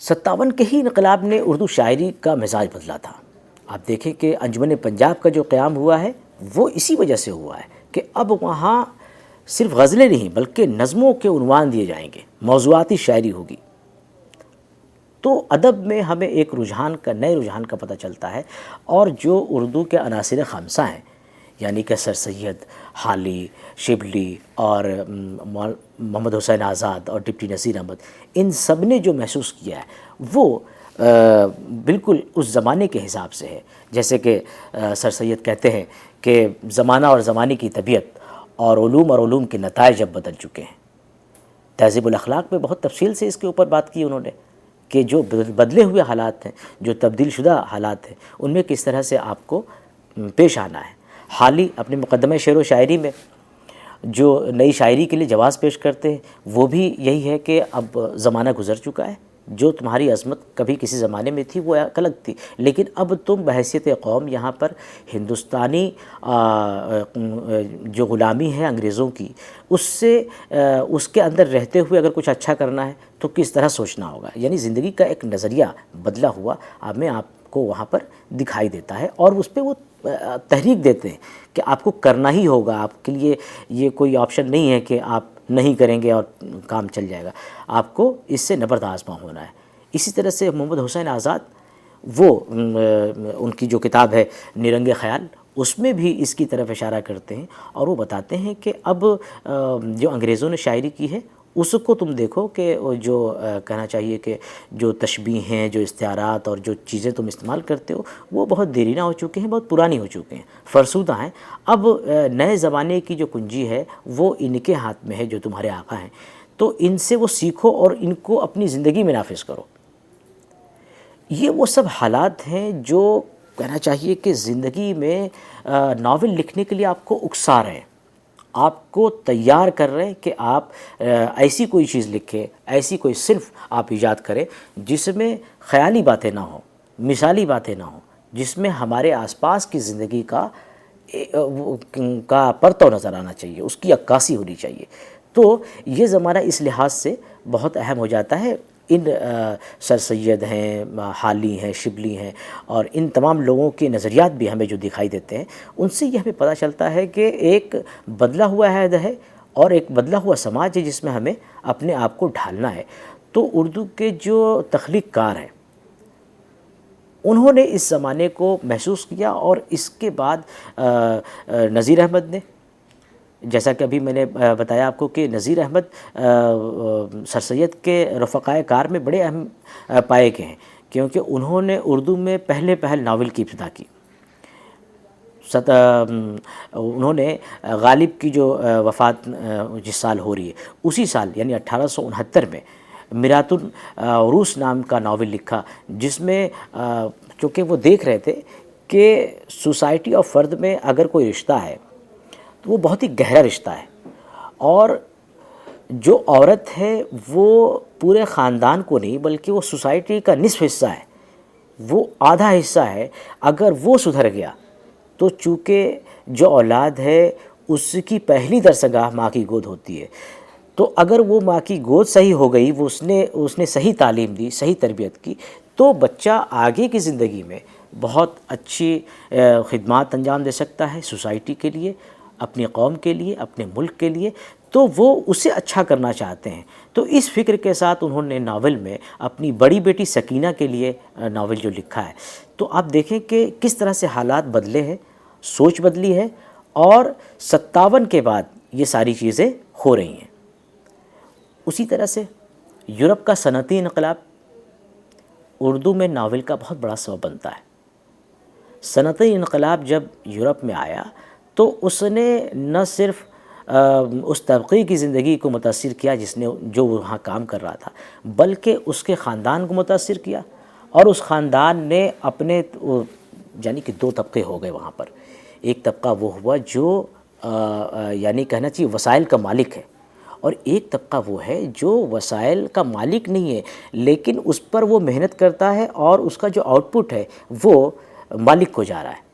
57 کے ہی انقلاب نے اردو شاعری کا مزاج بدلا تھا. آپ دیکھیں کہ انجمن پنجاب کا جو قیام ہوا ہے وہ اسی وجہ سے ہوا ہے کہ اب وہاں صرف غزلیں نہیں بلکہ نظموں کے عنوان دیے جائیں گے، موضوعاتی شاعری ہوگی. تو ادب میں ہمیں ایک نئے رجحان کا پتہ چلتا ہے. اور جو اردو کے عناصر خمسہ ہیں، یعنی کہ سر سید، حالی، شبلی اور محمد حسین آزاد اور ڈپٹی نصیر احمد، ان سب نے جو محسوس کیا ہے وہ بالکل اس زمانے کے حساب سے ہے. جیسے کہ سر سید کہتے ہیں کہ زمانہ اور زمانے کی طبیعت اور علوم کے نتائج اب بدل چکے ہیں. تہذیب الاخلاق میں بہت تفصیل سے اس کے اوپر بات کی انہوں نے کہ جو بدلے ہوئے حالات ہیں، جو تبدیل شدہ حالات ہیں، ان میں کس طرح سے آپ کو پیش آنا ہے. حالی اپنے مقدمہ شعر و شاعری میں جو نئی شاعری کے لیے جواز پیش کرتے ہیں، وہ بھی یہی ہے کہ اب زمانہ گزر چکا ہے. جو تمہاری عظمت کبھی کسی زمانے میں تھی وہ ایک الگ تھی، لیکن اب تم بحیثیت قوم یہاں پر ہندوستانی جو غلامی ہے انگریزوں کی، اس کے اندر رہتے ہوئے اگر کچھ اچھا کرنا ہے تو کس طرح سوچنا ہوگا. یعنی زندگی کا ایک نظریہ بدلا ہوا ہمیں آپ کو وہاں پر دکھائی دیتا ہے، اور اس پہ وہ تحریک دیتے ہیں کہ آپ کو کرنا ہی ہوگا. آپ کے لیے یہ کوئی آپشن نہیں ہے کہ آپ نہیں کریں گے اور کام چل جائے گا، آپ کو اس سے نبرد آزما ہونا ہے. اسی طرح سے محمد حسین آزاد، وہ ان کی جو کتاب ہے نیرنگ خیال، اس میں بھی اس کی طرف اشارہ کرتے ہیں، اور وہ بتاتے ہیں کہ اب جو انگریزوں نے شاعری کی ہے اس کو تم دیکھو کہ جو کہنا چاہیے کہ جو تشبیہ ہیں، جو استعارات اور جو چیزیں تم استعمال کرتے ہو وہ بہت دیرینہ ہو چکے ہیں، بہت پرانی ہو چکے ہیں، فرسودہ ہیں. اب نئے زمانے کی جو کنجی ہے وہ ان کے ہاتھ میں ہے جو تمہارے آقا ہیں، تو ان سے وہ سیکھو اور ان کو اپنی زندگی میں نافذ کرو. یہ وہ سب حالات ہیں جو کہنا چاہیے کہ زندگی میں ناول لکھنے کے لیے آپ کو اکسا رہے ہیں. آپ کو تیار کر رہے ہیں کہ آپ ایسی کوئی چیز لکھیں، ایسی کوئی صنف آپ ایجاد کریں جس میں خیالی باتیں نہ ہوں، مثالی باتیں نہ ہوں، جس میں ہمارے آس پاس کی زندگی کا پرتو نظر آنا چاہیے، اس کی عکاسی ہونی چاہیے۔ تو یہ زمانہ اس لحاظ سے بہت اہم ہو جاتا ہے۔ ان سر سید ہیں، حالی ہیں، شبلی ہیں، اور ان تمام لوگوں کے نظریات بھی ہمیں جو دکھائی دیتے ہیں، ان سے یہ ہمیں پتہ چلتا ہے کہ ایک بدلا ہوا عہد ہے اور ایک بدلا ہوا سماج ہے جس میں ہمیں اپنے آپ کو ڈھالنا ہے۔ تو اردو کے جو تخلیق کار ہیں، انہوں نے اس زمانے کو محسوس کیا، اور اس کے بعد نذیر احمد نے، جیسا کہ ابھی میں نے بتایا آپ کو کہ نذیر احمد سر سید کے رفقائے کار میں بڑے اہم پائے گئے ہیں، کیونکہ انہوں نے اردو میں پہل ناول کی ابتدا کی۔ انہوں نے غالب کی جو وفات جس سال ہو رہی ہے، اسی سال یعنی 1869 میں میرات العروس نام کا ناول لکھا، جس میں چونکہ وہ دیکھ رہے تھے کہ سوسائٹی اور فرد میں اگر کوئی رشتہ ہے تو وہ بہت ہی گہرا رشتہ ہے، اور جو عورت ہے وہ پورے خاندان کو نہیں بلکہ وہ سوسائٹی کا نصف حصہ ہے، وہ آدھا حصہ ہے۔ اگر وہ سدھر گیا تو چونکہ جو اولاد ہے اس کی پہلی درسگاہ ماں کی گود ہوتی ہے، تو اگر وہ ماں کی گود صحیح ہو گئی، وہ اس نے صحیح تعلیم دی، صحیح تربیت کی، تو بچہ آگے کی زندگی میں بہت اچھی خدمات انجام دے سکتا ہے سوسائٹی کے لیے، اپنی قوم کے لیے، اپنے ملک کے لیے، تو وہ اسے اچھا کرنا چاہتے ہیں۔ تو اس فکر کے ساتھ انہوں نے ناول میں اپنی بڑی بیٹی سکینہ کے لیے ناول جو لکھا ہے، تو آپ دیکھیں کہ کس طرح سے حالات بدلے ہیں، سوچ بدلی ہے، اور 57 کے بعد یہ ساری چیزیں ہو رہی ہیں۔ اسی طرح سے یورپ کا صنعتی انقلاب اردو میں ناول کا بہت بڑا سبب بنتا ہے۔ صنعتی انقلاب جب یورپ میں آیا تو اس نے نہ صرف اس طبقے کی زندگی کو متاثر کیا جو وہاں کام کر رہا تھا، بلکہ اس کے خاندان کو متاثر کیا، اور اس خاندان نے اپنے یعنی کہ دو طبقے ہو گئے وہاں پر۔ ایک طبقہ وہ ہوا جو یعنی کہنا چاہیے وسائل کا مالک ہے، اور ایک طبقہ وہ ہے جو وسائل کا مالک نہیں ہے لیکن اس پر وہ محنت کرتا ہے، اور اس کا جو آؤٹ پٹ ہے وہ مالک کو جا رہا ہے۔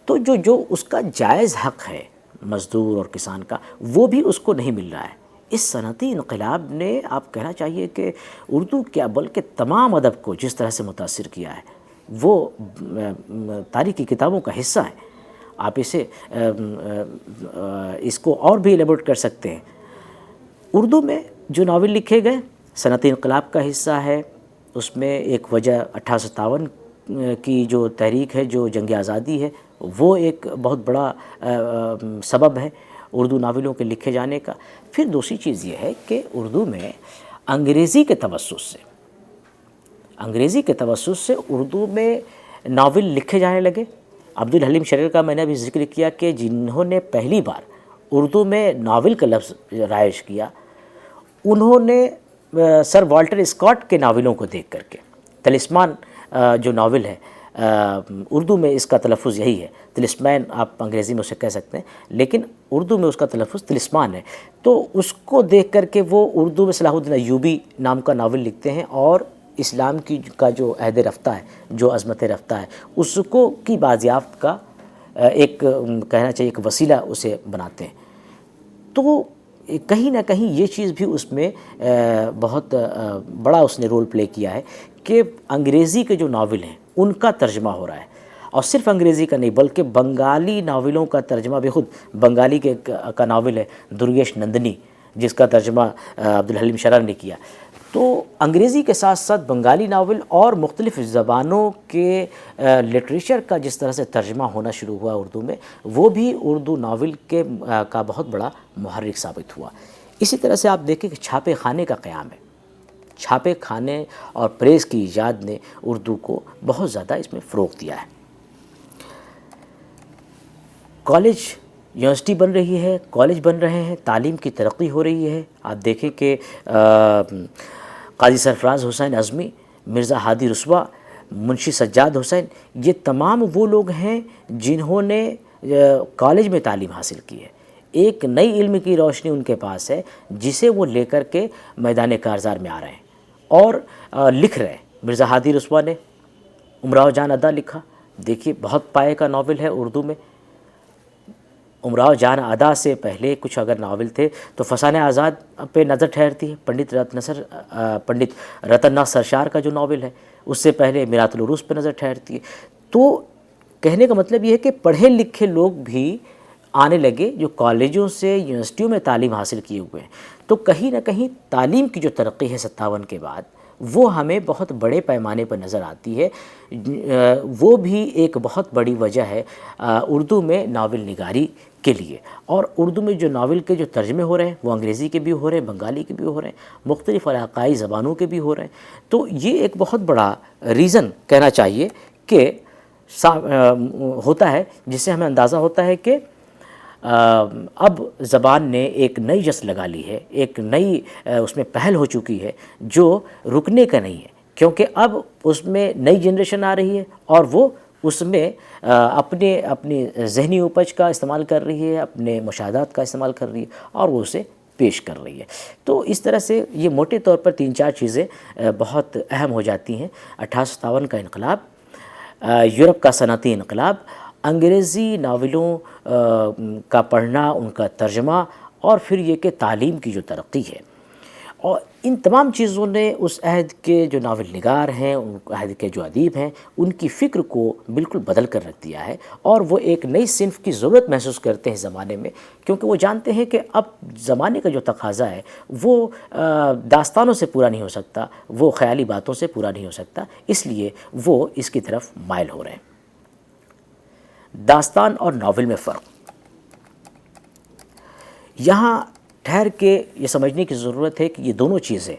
تو جو اس کا جائز حق ہے مزدور اور کسان کا، وہ بھی اس کو نہیں مل رہا ہے۔ اس صنعتی انقلاب نے، آپ کہنا چاہیے کہ اردو کیا بلکہ تمام ادب کو جس طرح سے متاثر کیا ہے، وہ تاریخی کتابوں کا حصہ ہے۔ آپ اس کو اور بھی ایلیبوریٹ کر سکتے ہیں۔ اردو میں جو ناول لکھے گئے صنعتی انقلاب کا حصہ ہے۔ اس میں ایک وجہ 1857 کی جو تحریک ہے، جو جنگ آزادی ہے، وہ ایک بہت بڑا سبب ہے اردو ناولوں کے لکھے جانے کا۔ پھر دوسری چیز یہ ہے کہ اردو میں انگریزی کے توسط سے اردو میں ناول لکھے جانے لگے۔ عبدالحلیم شرر کا میں نے ابھی ذکر کیا کہ جنہوں نے پہلی بار اردو میں ناول کا لفظ رائج کیا، انہوں نے سر والٹر اسکاٹ کے ناولوں کو دیکھ کر کے، تلسمان جو ناول ہے، اردو میں اس کا تلفظ یہی ہے، تلسمین آپ انگریزی میں اسے کہہ سکتے ہیں، لیکن اردو میں اس کا تلفظ تلسمان ہے۔ تو اس کو دیکھ کر کے وہ اردو میں صلاح الدین ایوبی نام کا ناول لکھتے ہیں، اور اسلام کا جو عہد رفتہ ہے، جو عظمت رفتہ ہے، اس کو کی بازیافت کا ایک کہنا چاہیے ایک وسیلہ اسے بناتے ہیں۔ تو کہیں نہ کہیں یہ چیز بھی اس میں بہت بڑا اس نے رول پلے کیا ہے کہ انگریزی کے جو ناول ہیں ان کا ترجمہ ہو رہا ہے، اور صرف انگریزی کا نہیں بلکہ بنگالی ناولوں کا ترجمہ بھی، خود بنگالی کا ناول ہے درویش نندنی، جس کا ترجمہ عبدالحلیم شرر نے کیا۔ تو انگریزی کے ساتھ ساتھ بنگالی ناول اور مختلف زبانوں کے لٹریچر کا جس طرح سے ترجمہ ہونا شروع ہوا اردو میں، وہ بھی اردو ناول کا بہت بڑا محرک ثابت ہوا۔ اسی طرح سے آپ دیکھیں کہ چھاپے خانے کا قیام ہے۔ چھاپے خانے اور پریس کی ایجاد نے اردو کو بہت زیادہ اس میں فروغ دیا ہے۔ یونیورسٹی بن رہی ہے، کالج بن رہے ہیں، تعلیم کی ترقی ہو رہی ہے۔ آپ دیکھیں کہ قاضی سرفراز حسین اعظمی، مرزا ہادی رسوا، منشی سجاد حسین، یہ تمام وہ لوگ ہیں جنہوں نے کالج میں تعلیم حاصل کی ہے۔ ایک نئی علم کی روشنی ان کے پاس ہے جسے وہ لے کر کے میدان کارزار میں آ رہے ہیں اور لکھ رہے ہیں۔ مرزا ہادی رسوا نے امراؤ جان ادا لکھا، دیکھیے بہت پائے کا ناول ہے اردو میں۔ امراؤ جان ادا سے پہلے کچھ اگر ناول تھے تو فسانہ آزاد پہ نظر ٹھہرتی ہے، پنڈت رتن ناتھ سرشار کا جو ناول ہے، اس سے پہلے میرات العروس پہ نظر ٹھہرتی ہے۔ تو کہنے کا مطلب یہ ہے کہ پڑھے لکھے لوگ بھی آنے لگے جو کالجوں سے یونیورسٹیوں میں تعلیم حاصل کیے ہوئے ہیں۔ تو کہیں نہ کہیں تعلیم کی جو ترقی ہے 57 کے بعد وہ ہمیں بہت بڑے پیمانے پر نظر آتی ہے۔ وہ بھی ایک بہت بڑی وجہ ہے اردو میں ناول نگاری کے لیے۔ اور اردو میں جو ناول کے جو ترجمے ہو رہے ہیں وہ انگریزی کے بھی ہو رہے ہیں، بنگالی کے بھی ہو رہے ہیں، مختلف علاقائی زبانوں کے بھی ہو رہے ہیں۔ تو یہ ایک بہت بڑا ریزن کہنا چاہیے کہ ہوتا ہے، جس سے ہمیں اندازہ ہوتا ہے کہ اب زبان نے ایک نئی جس لگا لی ہے، ایک نئی اس میں پہل ہو چکی ہے جو رکنے کا نہیں ہے، کیونکہ اب اس میں نئی جنریشن آ رہی ہے اور وہ اس میں اپنی ذہنی اپج کا استعمال کر رہی ہے، اپنے مشاہدات کا استعمال کر رہی ہے اور وہ اسے پیش کر رہی ہے۔ تو اس طرح سے یہ موٹے طور پر 3-4 چیزیں بہت اہم ہو جاتی ہیں۔ 1857 کا انقلاب، یورپ کا صنعتی انقلاب، انگریزی ناولوں کا پڑھنا، ان کا ترجمہ، اور پھر یہ کہ تعلیم کی جو ترقی ہے، اور ان تمام چیزوں نے اس عہد کے جو ناول نگار ہیں، ان عہد کے جو ادیب ہیں، ان کی فکر کو بالکل بدل کر رکھ دیا ہے، اور وہ ایک نئی صنف کی ضرورت محسوس کرتے ہیں زمانے میں، کیونکہ وہ جانتے ہیں کہ اب زمانے کا جو تقاضا ہے وہ داستانوں سے پورا نہیں ہو سکتا، وہ خیالی باتوں سے پورا نہیں ہو سکتا، اس لیے وہ اس کی طرف مائل ہو رہے ہیں۔ داستان اور ناول میں فرق، یہاں ٹھہر کے یہ سمجھنے کی ضرورت ہے کہ یہ دونوں چیزیں،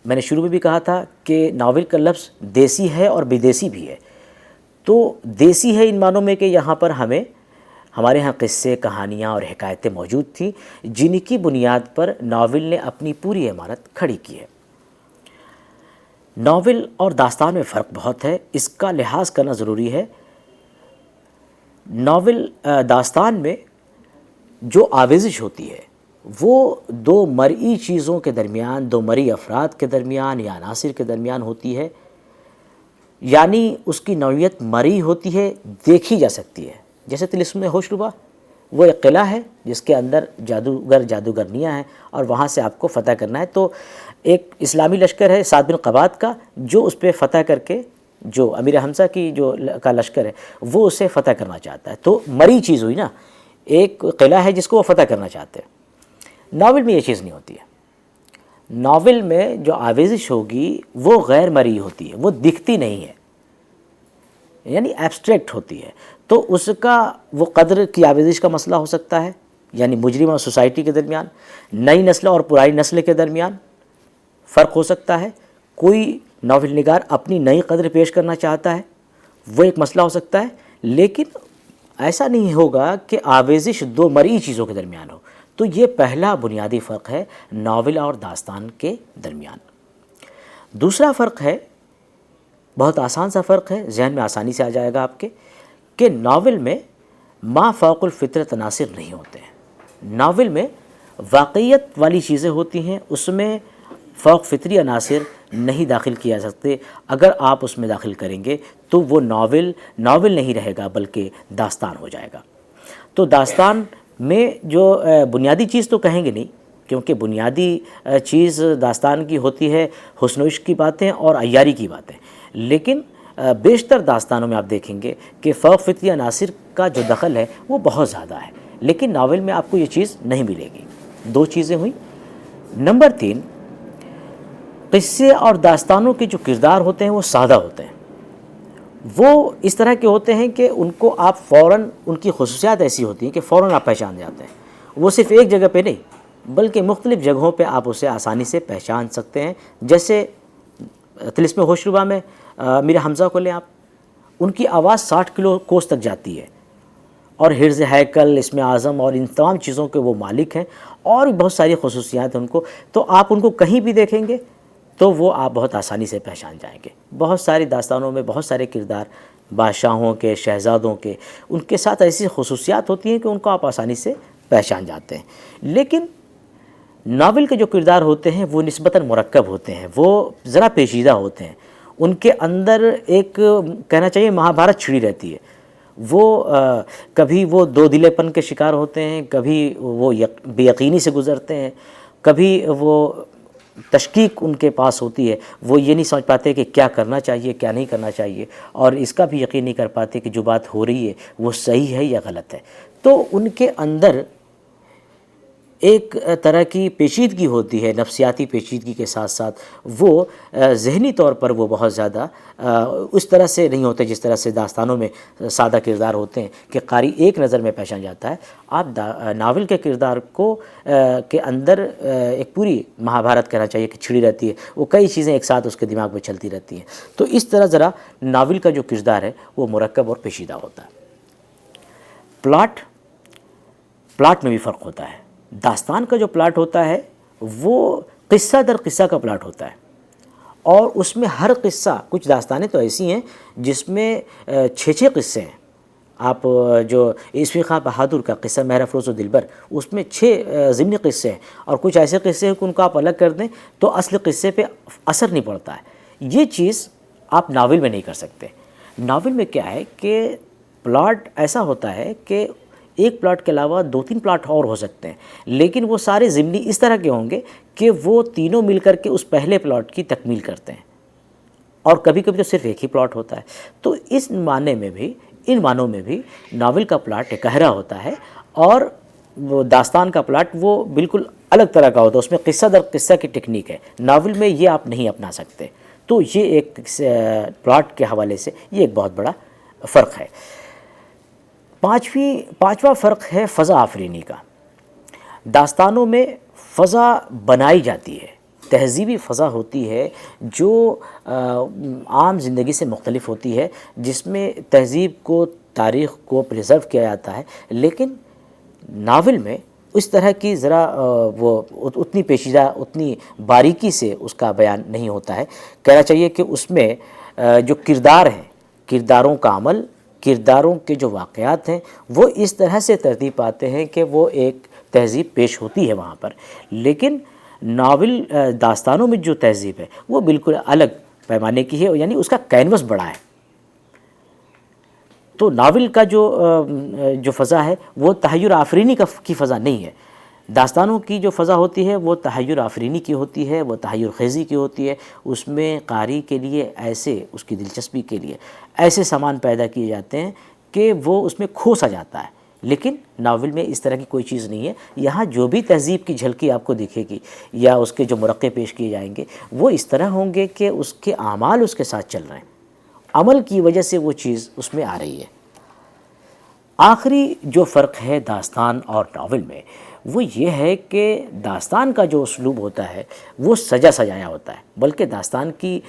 میں نے شروع میں بھی کہا تھا کہ ناول کا لفظ دیسی ہے اور بدیسی بھی ہے۔ تو دیسی ہے ان معنوں میں کہ یہاں پر ہمارے ہاں قصے، کہانیاں اور حکایتیں موجود تھیں جن کی بنیاد پر ناول نے اپنی پوری عمارت کھڑی کی ہے۔ ناول اور داستان میں فرق بہت ہے، اس کا لحاظ کرنا ضروری ہے۔ ناول داستان میں جو آویزش ہوتی ہے وہ دو مرئی چیزوں کے درمیان، دو مرئی افراد کے درمیان یا عناصر کے درمیان ہوتی ہے، یعنی اس کی نوعیت مرئی ہوتی ہے، دیکھی جا سکتی ہے۔ جیسے طلسم ہوشربا، وہ ایک قلعہ ہے جس کے اندر جادوگرنیاں ہیں اور وہاں سے آپ کو فتح کرنا ہے۔ تو ایک اسلامی لشکر ہے سعد بن قباد کا، جو اس پہ فتح کر کے، جو امیر حمزہ کی کا لشکر ہے وہ اسے فتح کرنا چاہتا ہے، تو مرئی چیز ہوئی نا، ایک قلعہ ہے جس کو وہ فتح کرنا چاہتے ہیں۔ ناول میں یہ چیز نہیں ہوتی ہے۔ ناول میں جو آویزش ہوگی وہ غیر مرئی ہوتی ہے، وہ دکھتی نہیں ہے، یعنی ایبسٹریکٹ ہوتی ہے۔ تو اس کا وہ قدر کی آویزش کا مسئلہ ہو سکتا ہے، یعنی مجرم اور سوسائٹی کے درمیان، نئی نسل اور پرانی نسل کے درمیان فرق ہو سکتا ہے۔ کوئی ناول نگار اپنی نئی قدر پیش کرنا چاہتا ہے، وہ ایک مسئلہ ہو سکتا ہے، لیکن ایسا نہیں ہوگا کہ آویزش دو مرئی چیزوں کے درمیان ہو۔ تو یہ پہلا بنیادی فرق ہے ناول اور داستان کے درمیان۔ دوسرا فرق ہے، بہت آسان سا فرق ہے، ذہن میں آسانی سے آ جائے گا آپ کے، کہ ناول میں ما فوق الفطرت عناصر نہیں ہوتے ہیں۔ ناول میں واقعیت والی چیزیں ہوتی ہیں، اس میں فوق فطری عناصر نہیں داخل کیا سکتے۔ اگر آپ اس میں داخل کریں گے تو وہ ناول نہیں رہے گا بلکہ داستان ہو جائے گا۔ تو داستان میں جو بنیادی چیز تو کہیں گے نہیں، کیونکہ بنیادی چیز داستان کی ہوتی ہے حسن و عشق کی باتیں اور عیاری کی باتیں، لیکن بیشتر داستانوں میں آپ دیکھیں گے کہ فوق فطری عناصر کا جو دخل ہے وہ بہت زیادہ ہے، لیکن ناول میں آپ کو یہ چیز نہیں ملے گی۔ دو چیزیں ہوئیں۔ نمبر 3، قصے اور داستانوں کے جو کردار ہوتے ہیں وہ سادہ ہوتے ہیں، وہ اس طرح کے ہوتے ہیں کہ ان کو آپ فوراً، ان کی خصوصیات ایسی ہوتی ہیں کہ فوراً آپ پہچان جاتے ہیں۔ وہ صرف ایک جگہ پہ نہیں بلکہ مختلف جگہوں پہ آپ اسے آسانی سے پہچان سکتے ہیں۔ جیسے طلسم ہوشربا میں امیر حمزہ کو لیں آپ، ان کی آواز 60 کلو کوس تک جاتی ہے، اور حرز ہیکل، اسم اعظم اور ان تمام چیزوں کے وہ مالک ہیں، اور بہت ساری خصوصیات ہیں ان کو۔ تو آپ ان کو کہیں بھی دیکھیں گے تو وہ آپ بہت آسانی سے پہچان جائیں گے۔ بہت ساری داستانوں میں بہت سارے کردار بادشاہوں کے، شہزادوں کے، ان کے ساتھ ایسی خصوصیات ہوتی ہیں کہ ان کو آپ آسانی سے پہچان جاتے ہیں. لیکن ناول کے جو کردار ہوتے ہیں وہ نسبتاً مرکب ہوتے ہیں، وہ ذرا پیچیدہ ہوتے ہیں. ان کے اندر ایک کہنا چاہیے مہابھارت چھڑی رہتی ہے. وہ کبھی وہ دو دلے پن کے شکار ہوتے ہیں، کبھی وہ بے یقینی سے گزرتے ہیں، کبھی وہ تشکیک ان کے پاس ہوتی ہے. وہ یہ نہیں سمجھ پاتے کہ کیا کرنا چاہیے کیا نہیں کرنا چاہیے، اور اس کا بھی یقین نہیں کر پاتے کہ جو بات ہو رہی ہے وہ صحیح ہے یا غلط ہے. تو ان کے اندر ایک طرح کی پیچیدگی ہوتی ہے، نفسیاتی پیچیدگی کے ساتھ ساتھ وہ ذہنی طور پر وہ بہت زیادہ اس طرح سے نہیں ہوتے جس طرح سے داستانوں میں سادہ کردار ہوتے ہیں کہ قاری ایک نظر میں پہچان جاتا ہے. آپ ناول کے کردار کو کے اندر ایک پوری مہابھارت کہنا چاہیے کہ چھڑی رہتی ہے، وہ کئی چیزیں ایک ساتھ اس کے دماغ میں چلتی رہتی ہیں. تو اس طرح ذرا ناول کا جو کردار ہے وہ مرکب اور پیچیدہ ہوتا ہے. پلاٹ میں بھی فرق ہوتا ہے. داستان کا جو پلاٹ ہوتا ہے وہ قصہ در قصہ کا پلاٹ ہوتا ہے، اور اس میں ہر قصہ، کچھ داستانیں تو ایسی ہیں جس میں 6 قصے ہیں. آپ جو عیسوی خاں بہادر کا قصہ مہر افروز و دلبر، اس میں 6 ضمنی قصے ہیں، اور کچھ ایسے قصے ہیں کہ ان کو آپ الگ کر دیں تو اصل قصے پہ اثر نہیں پڑتا ہے. یہ چیز آپ ناول میں نہیں کر سکتے. ناول میں کیا ہے کہ پلاٹ ایسا ہوتا ہے کہ ایک پلاٹ کے علاوہ 2-3 پلاٹ اور ہو سکتے ہیں، لیکن وہ سارے ضمنی اس طرح کے ہوں گے کہ وہ تینوں مل کر کے اس پہلے پلاٹ کی تکمیل کرتے ہیں، اور کبھی کبھی تو صرف ایک ہی پلاٹ ہوتا ہے. تو اس معنی میں بھی، ان معنوں میں بھی ناول کا پلاٹ ایک گہرا ہوتا ہے، اور وہ داستان کا پلاٹ وہ بالکل الگ طرح کا ہوتا ہے. اس میں قصہ در قصہ کی ٹیکنیک ہے، ناول میں یہ آپ نہیں اپنا سکتے. تو یہ ایک پلاٹ کے حوالے سے یہ ایک بہت بڑا فرق ہے. پانچواں فرق ہے فضا آفرینی کا. داستانوں میں فضا بنائی جاتی ہے، تہذیبی فضا ہوتی ہے جو عام زندگی سے مختلف ہوتی ہے، جس میں تہذیب کو، تاریخ کو پریزرو کیا جاتا ہے. لیکن ناول میں اس طرح کی ذرا وہ اتنی پیچیدہ، اتنی باریکی سے اس کا بیان نہیں ہوتا ہے. کہنا چاہیے کہ اس میں جو کردار ہیں، کرداروں کا عمل، کرداروں کے جو واقعات ہیں، وہ اس طرح سے ترتیب پاتے ہیں کہ وہ ایک تہذیب پیش ہوتی ہے وہاں پر. لیکن ناول داستانوں میں جو تہذیب ہے وہ بالکل الگ پیمانے کی ہے، یعنی اس کا کینوس بڑا ہے. تو ناول کا جو فضا ہے وہ تحیر آفرینی کی فضا نہیں ہے. داستانوں کی جو فضا ہوتی ہے وہ تحیر آفرینی کی ہوتی ہے، وہ تحیر خیزی کی ہوتی ہے. اس میں قاری کے لیے ایسے، اس کی دلچسپی کے لیے ایسے سامان پیدا کیے جاتے ہیں کہ وہ اس میں کھو سا جاتا ہے. لیکن ناول میں اس طرح کی کوئی چیز نہیں ہے. یہاں جو بھی تہذیب کی جھلکی آپ کو دکھے گی یا اس کے جو مرقع پیش کیے جائیں گے وہ اس طرح ہوں گے کہ اس کے اعمال اس کے ساتھ چل رہے ہیں، عمل کی وجہ سے وہ چیز اس میں آ رہی ہے. آخری جو فرق ہے داستان اور ناول میں وہ یہ ہے کہ داستان کا جو اسلوب ہوتا ہے وہ سجا سجایا ہوتا ہے. بلکہ داستان کی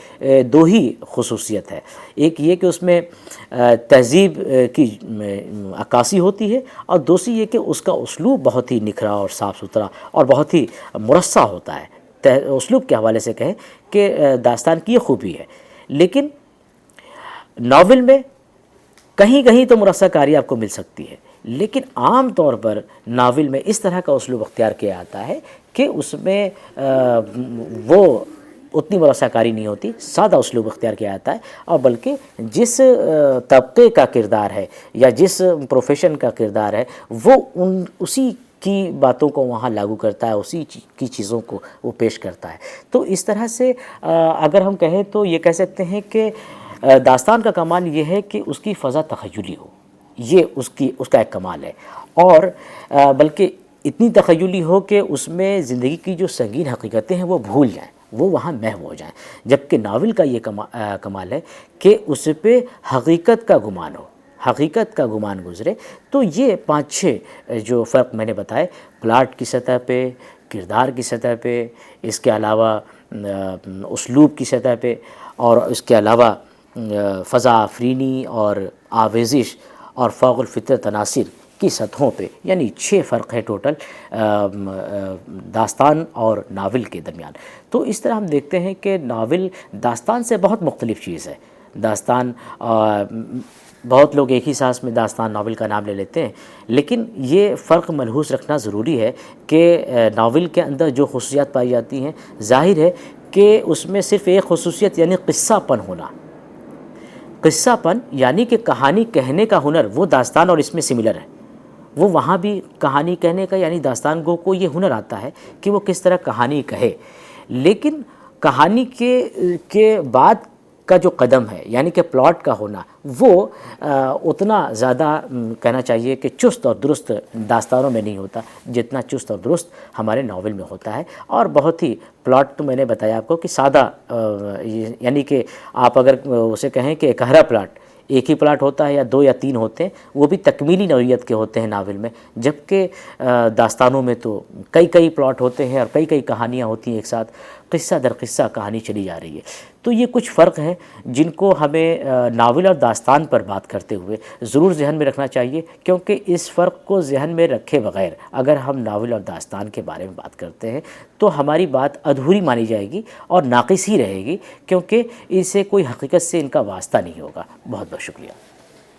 2 ہی خصوصیت ہے. ایک یہ کہ اس میں تہذیب کی عکاسی ہوتی ہے، اور دوسری یہ کہ اس کا اسلوب بہت ہی نکھرا اور صاف ستھرا اور بہت ہی مرصع ہوتا ہے. اسلوب کے حوالے سے کہیں کہ داستان کی یہ خوبی ہے. لیکن ناول میں کہیں کہیں تو مرصع کاری آپ کو مل سکتی ہے، لیکن عام طور پر ناول میں اس طرح کا اسلوب اختیار کیا جاتا ہے کہ اس میں وہ اتنی مرصع کاری نہیں ہوتی، سادہ اسلوب اختیار کیا جاتا ہے. اور بلکہ جس طبقے کا کردار ہے یا جس پروفیشن کا کردار ہے وہ اسی کی باتوں کو وہاں لاگو کرتا ہے، اسی کی چیزوں کو وہ پیش کرتا ہے. تو اس طرح سے اگر ہم کہیں تو یہ کہہ سکتے ہیں کہ داستان کا کمال یہ ہے کہ اس کی فضا تخیلی ہو، یہ اس کا ایک کمال ہے. اور بلکہ اتنی تخیلی ہو کہ اس میں زندگی کی جو سنگین حقیقتیں ہیں وہ بھول جائیں، وہ وہاں محو ہو جائیں. جبکہ ناول کا یہ کمال ہے کہ اس پہ حقیقت کا گمان ہو، حقیقت کا گمان گزرے. تو یہ 5-6 جو فرق میں نے بتائے، پلاٹ کی سطح پہ، کردار کی سطح پہ، اس کے علاوہ اسلوب کی سطح پہ، اور اس کے علاوہ فضا آفرینی اور آویزش اور فوق الفطرت عناصر کی سطحوں پہ، یعنی 6 فرق ہے ٹوٹل داستان اور ناول کے درمیان. تو اس طرح ہم دیکھتے ہیں کہ ناول داستان سے بہت مختلف چیز ہے. داستان بہت لوگ ایک ہی سانس میں داستان ناول کا نام لے لیتے ہیں، لیکن یہ فرق ملحوظ رکھنا ضروری ہے کہ ناول کے اندر جو خصوصیات پائی جاتی ہیں، ظاہر ہے کہ اس میں صرف ایک خصوصیت یعنی قصہ پن ہونا، قصہ پن یعنی کہ کہانی کہنے کا ہنر، وہ داستان اور اس میں سملر ہے۔ وہ وہاں بھی کہانی کہنے کا یعنی داستان گو کو یہ ہنر آتا ہے کہ وہ کس طرح کہانی کہے، لیکن کہانی کے بعد کا جو قدم ہے یعنی کہ پلاٹ کا ہونا، وہ اتنا زیادہ کہنا چاہیے کہ چست اور درست داستانوں میں نہیں ہوتا جتنا چست اور درست ہمارے ناول میں ہوتا ہے۔ اور بہت ہی پلاٹ تو میں نے بتایا آپ کو کہ سادہ، یعنی کہ آپ اگر اسے کہیں کہ اکہرا پلاٹ، ایک ہی پلاٹ ہوتا ہے یا 2 یا 3 ہوتے ہیں، وہ بھی تکمیلی نوعیت کے ہوتے ہیں ناول میں، جبکہ داستانوں میں تو کئی پلاٹ ہوتے ہیں اور کئی کہانیاں ہوتی ہیں ایک ساتھ، قصہ در قصہ کہانی چلی جا رہی ہے۔ تو یہ کچھ فرق ہیں جن کو ہمیں ناول اور داستان پر بات کرتے ہوئے ضرور ذہن میں رکھنا چاہیے، کیونکہ اس فرق کو ذہن میں رکھے بغیر اگر ہم ناول اور داستان کے بارے میں بات کرتے ہیں تو ہماری بات ادھوری مانی جائے گی اور ناقص ہی رہے گی، کیونکہ اسے کوئی حقیقت سے ان کا واسطہ نہیں ہوگا۔ بہت بہت شکریہ۔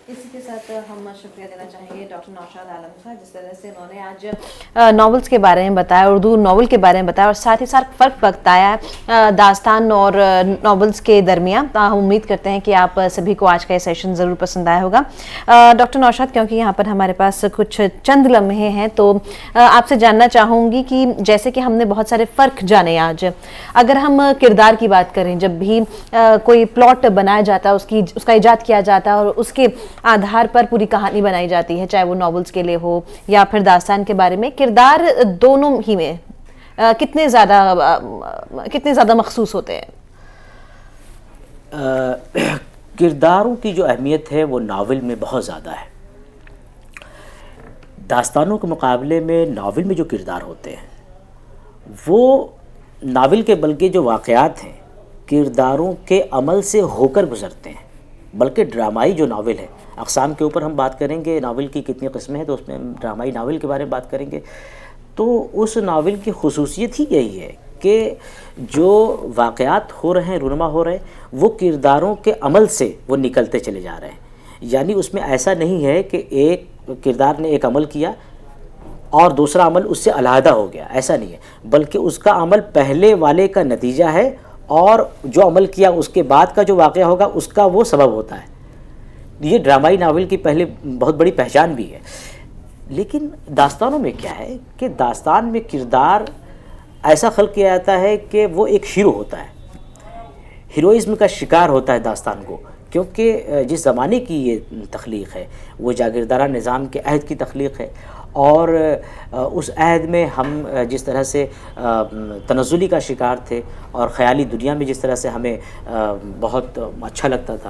اسی کے ساتھ ہم شکریہ دینا چاہیں گے ڈاکٹر نوشاد عالم کا، جس طرح سے انہوں نے آج ناولز کے بارے میں بتایا، اردو ناول کے بارے میں بتایا، اور ساتھ ہی ساتھ فرق بتایا ہے داستان اور ناولز کے درمیان۔ ہم امید کرتے ہیں کہ آپ سبھی کو آج کا یہ سیشن ضرور پسند آیا ہوگا۔ ڈاکٹر نوشاد، کیونکہ یہاں پر ہمارے پاس کچھ چند لمحے ہیں، تو آپ سے جاننا چاہوں گی کہ جیسے کہ ہم نے بہت سارے فرق جانے آج، اگر ہم کردار کی بات کریں، جب بھی کوئی پلاٹ بنایا جاتا ہے، اس کا ایجاد کیا جاتا ہے اور اس کے آدھار پر پوری کہانی بنائی جاتی ہے، چاہے وہ ناولز کے لیے ہو یا پھر داستان کے بارے میں، کردار دونوں ہی میں کتنے زیادہ مخصوص ہوتے ہیں؟ کرداروں کی جو اہمیت ہے وہ ناول میں بہت زیادہ ہے۔ داستانوں کے مقابلے میں ناول میں جو کردار ہوتے ہیں وہ ناول کے بلکہ جو واقعات ہیں کرداروں کے عمل سے ہو کر گزرتے ہیں، بلکہ ڈرامائی جو ناول ہے، اقسام کے اوپر ہم بات کریں گے، ناول کی کتنی قسمیں ہیں تو اس میں ہم ڈرامائی ناول کے بارے میں بات کریں گے، تو اس ناول کی خصوصیت ہی یہی ہے کہ جو واقعات ہو رہے ہیں، رونما ہو رہے ہیں، وہ کرداروں کے عمل سے وہ نکلتے چلے جا رہے ہیں۔ یعنی اس میں ایسا نہیں ہے کہ ایک کردار نے ایک عمل کیا اور دوسرا عمل اس سے علیحدہ ہو گیا، ایسا نہیں ہے، بلکہ اس کا عمل پہلے والے کا نتیجہ ہے اور جو عمل کیا اس کے بعد کا جو واقعہ ہوگا اس کا وہ سبب ہوتا ہے۔ یہ ڈرامائی ناول کی پہلے بہت بڑی پہچان بھی ہے۔ لیکن داستانوں میں کیا ہے کہ داستان میں کردار ایسا خلق کیا جاتا ہے کہ وہ ایک ہیرو ہوتا ہے، ہیروئزم کا شکار ہوتا ہے داستان کو، کیونکہ جس زمانے کی یہ تخلیق ہے وہ جاگیردارہ نظام کے عہد کی تخلیق ہے، اور اس عہد میں ہم جس طرح سے تنزلی کا شکار تھے اور خیالی دنیا میں جس طرح سے ہمیں بہت اچھا لگتا تھا،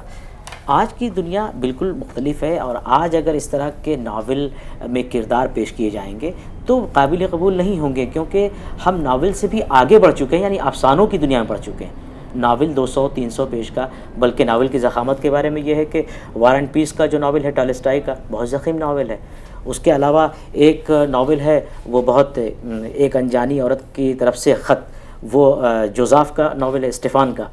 آج کی دنیا بالکل مختلف ہے، اور آج اگر اس طرح کے ناول میں کردار پیش کیے جائیں گے تو قابل قبول نہیں ہوں گے، کیونکہ ہم ناول سے بھی آگے بڑھ چکے ہیں، یعنی افسانوں کی دنیا میں بڑھ چکے ہیں۔ ناول 200-300 پیج کا، بلکہ ناول کی ضخامت کے بارے میں یہ ہے کہ وار اینڈ پیس کا جو ناول ہے ٹالسٹائی کا، بہت ضخیم ناول ہے۔ اس کے علاوہ ایک ناول ہے وہ بہت ایک انجانی عورت کی طرف سے خط، وہ جوزاف کا ناول ہے، اسٹیفان کا،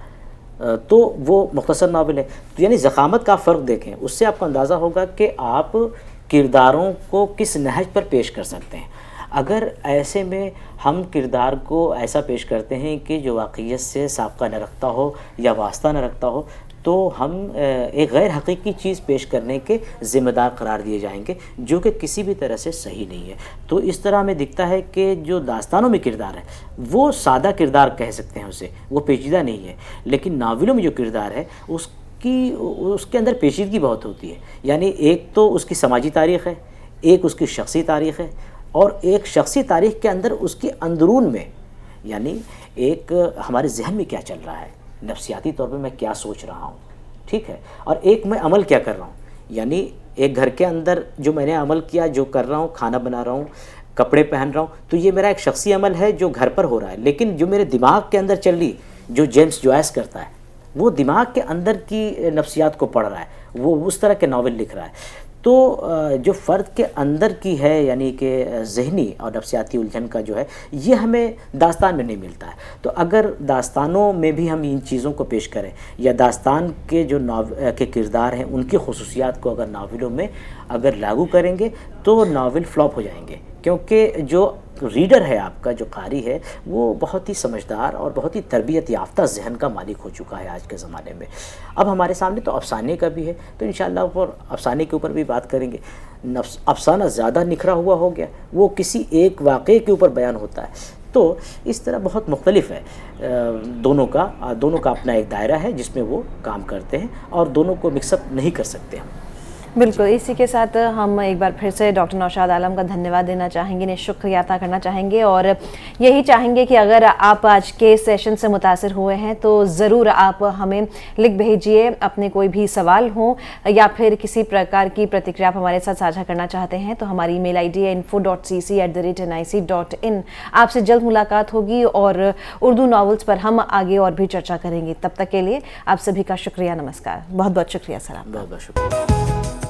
تو وہ مختصر ناول ہے۔ یعنی ضخامت کا فرق دیکھیں، اس سے آپ کو اندازہ ہوگا کہ آپ کرداروں کو کس نہج پر پیش کر سکتے ہیں۔ اگر ایسے میں ہم کردار کو ایسا پیش کرتے ہیں کہ جو واقعیت سے سابقہ نہ رکھتا ہو یا واسطہ نہ رکھتا ہو، تو ہم ایک غیر حقیقی چیز پیش کرنے کے ذمہ دار قرار دیے جائیں گے، جو کہ کسی بھی طرح سے صحیح نہیں ہے۔ تو اس طرح ہمیں دکھتا ہے کہ جو داستانوں میں کردار ہے وہ سادہ کردار کہہ سکتے ہیں اسے، وہ پیچیدہ نہیں ہے، لیکن ناولوں میں جو کردار ہے اس کے اندر پیچیدگی بہت ہوتی ہے۔ یعنی ایک تو اس کی سماجی تاریخ ہے، ایک اس کی شخصی تاریخ ہے، اور ایک شخصی تاریخ کے اندر اس کی اندرون میں، یعنی ایک ہمارے ذہن میں کیا چل رہا ہے، نفسیاتی طور پہ میں کیا سوچ رہا ہوں، ٹھیک ہے، اور ایک میں عمل کیا کر رہا ہوں۔ یعنی ایک گھر کے اندر جو میں نے عمل کیا، جو کر رہا ہوں، کھانا بنا رہا ہوں، کپڑے پہن رہا ہوں، تو یہ میرا ایک شخصی عمل ہے جو گھر پر ہو رہا ہے، لیکن جو میرے دماغ کے اندر چل رہی، جو جیمس جوائس کرتا ہے، وہ دماغ کے اندر کی نفسیات کو پڑھ رہا ہے، وہ اس طرح کے ناول لکھ رہا ہے۔ تو جو فرد کے اندر کی ہے یعنی کہ ذہنی اور نفسیاتی الجھن کا جو ہے یہ ہمیں داستان میں نہیں ملتا ہے. تو اگر داستانوں میں بھی ہم ان چیزوں کو پیش کریں یا داستان کے جو کے کردار ہیں ان کی خصوصیات کو اگر ناولوں میں اگر لاگو کریں گے تو ناول فلاپ ہو جائیں گے، کیونکہ جو ریڈر ہے آپ کا، جو قاری ہے، وہ بہت ہی سمجھدار اور بہت ہی تربیت یافتہ ذہن کا مالک ہو چکا ہے آج کے زمانے میں. اب ہمارے سامنے تو افسانے کا بھی ہے، تو انشاءاللہ اوپر افسانے کے اوپر بھی بات کریں گے. افسانہ زیادہ نکھرا ہوا ہو گیا، وہ کسی ایک واقعے کے اوپر بیان ہوتا ہے. تو اس طرح بہت مختلف ہے دونوں کا اپنا ایک دائرہ ہے جس میں وہ کام کرتے ہیں اور دونوں کو مکس اپ نہیں کر سکتے ہم. بالکل. اسی کے ساتھ ہم ایک بار پھر سے ڈاکٹر نوشاد عالم کا دھنیہ واد دینا چاہیں گے، انہیں شکریہ ادا کرنا چاہیں گے، اور یہی چاہیں گے کہ اگر آپ آج کے سیشن سے متاثر ہوئے ہیں تو ضرور آپ ہمیں لکھ بھیجیے. اپنے کوئی بھی سوال ہوں یا پھر کسی پرکار کی پرتکریا آپ ہمارے ساتھ ساجھا کرنا چاہتے ہیں تو ہماری ای میل آئی ڈی ہے info.cc@nic.in. آپ سے جلد ملاقات ہوگی اور اردو ناولز پر ہم آگے اور بھی چرچا کریں گے. تب تک کے لیے آپ سبھی کا شکریہ. نمسکار. بہت بہت شکریہ سر. بہت بہت شکریہ.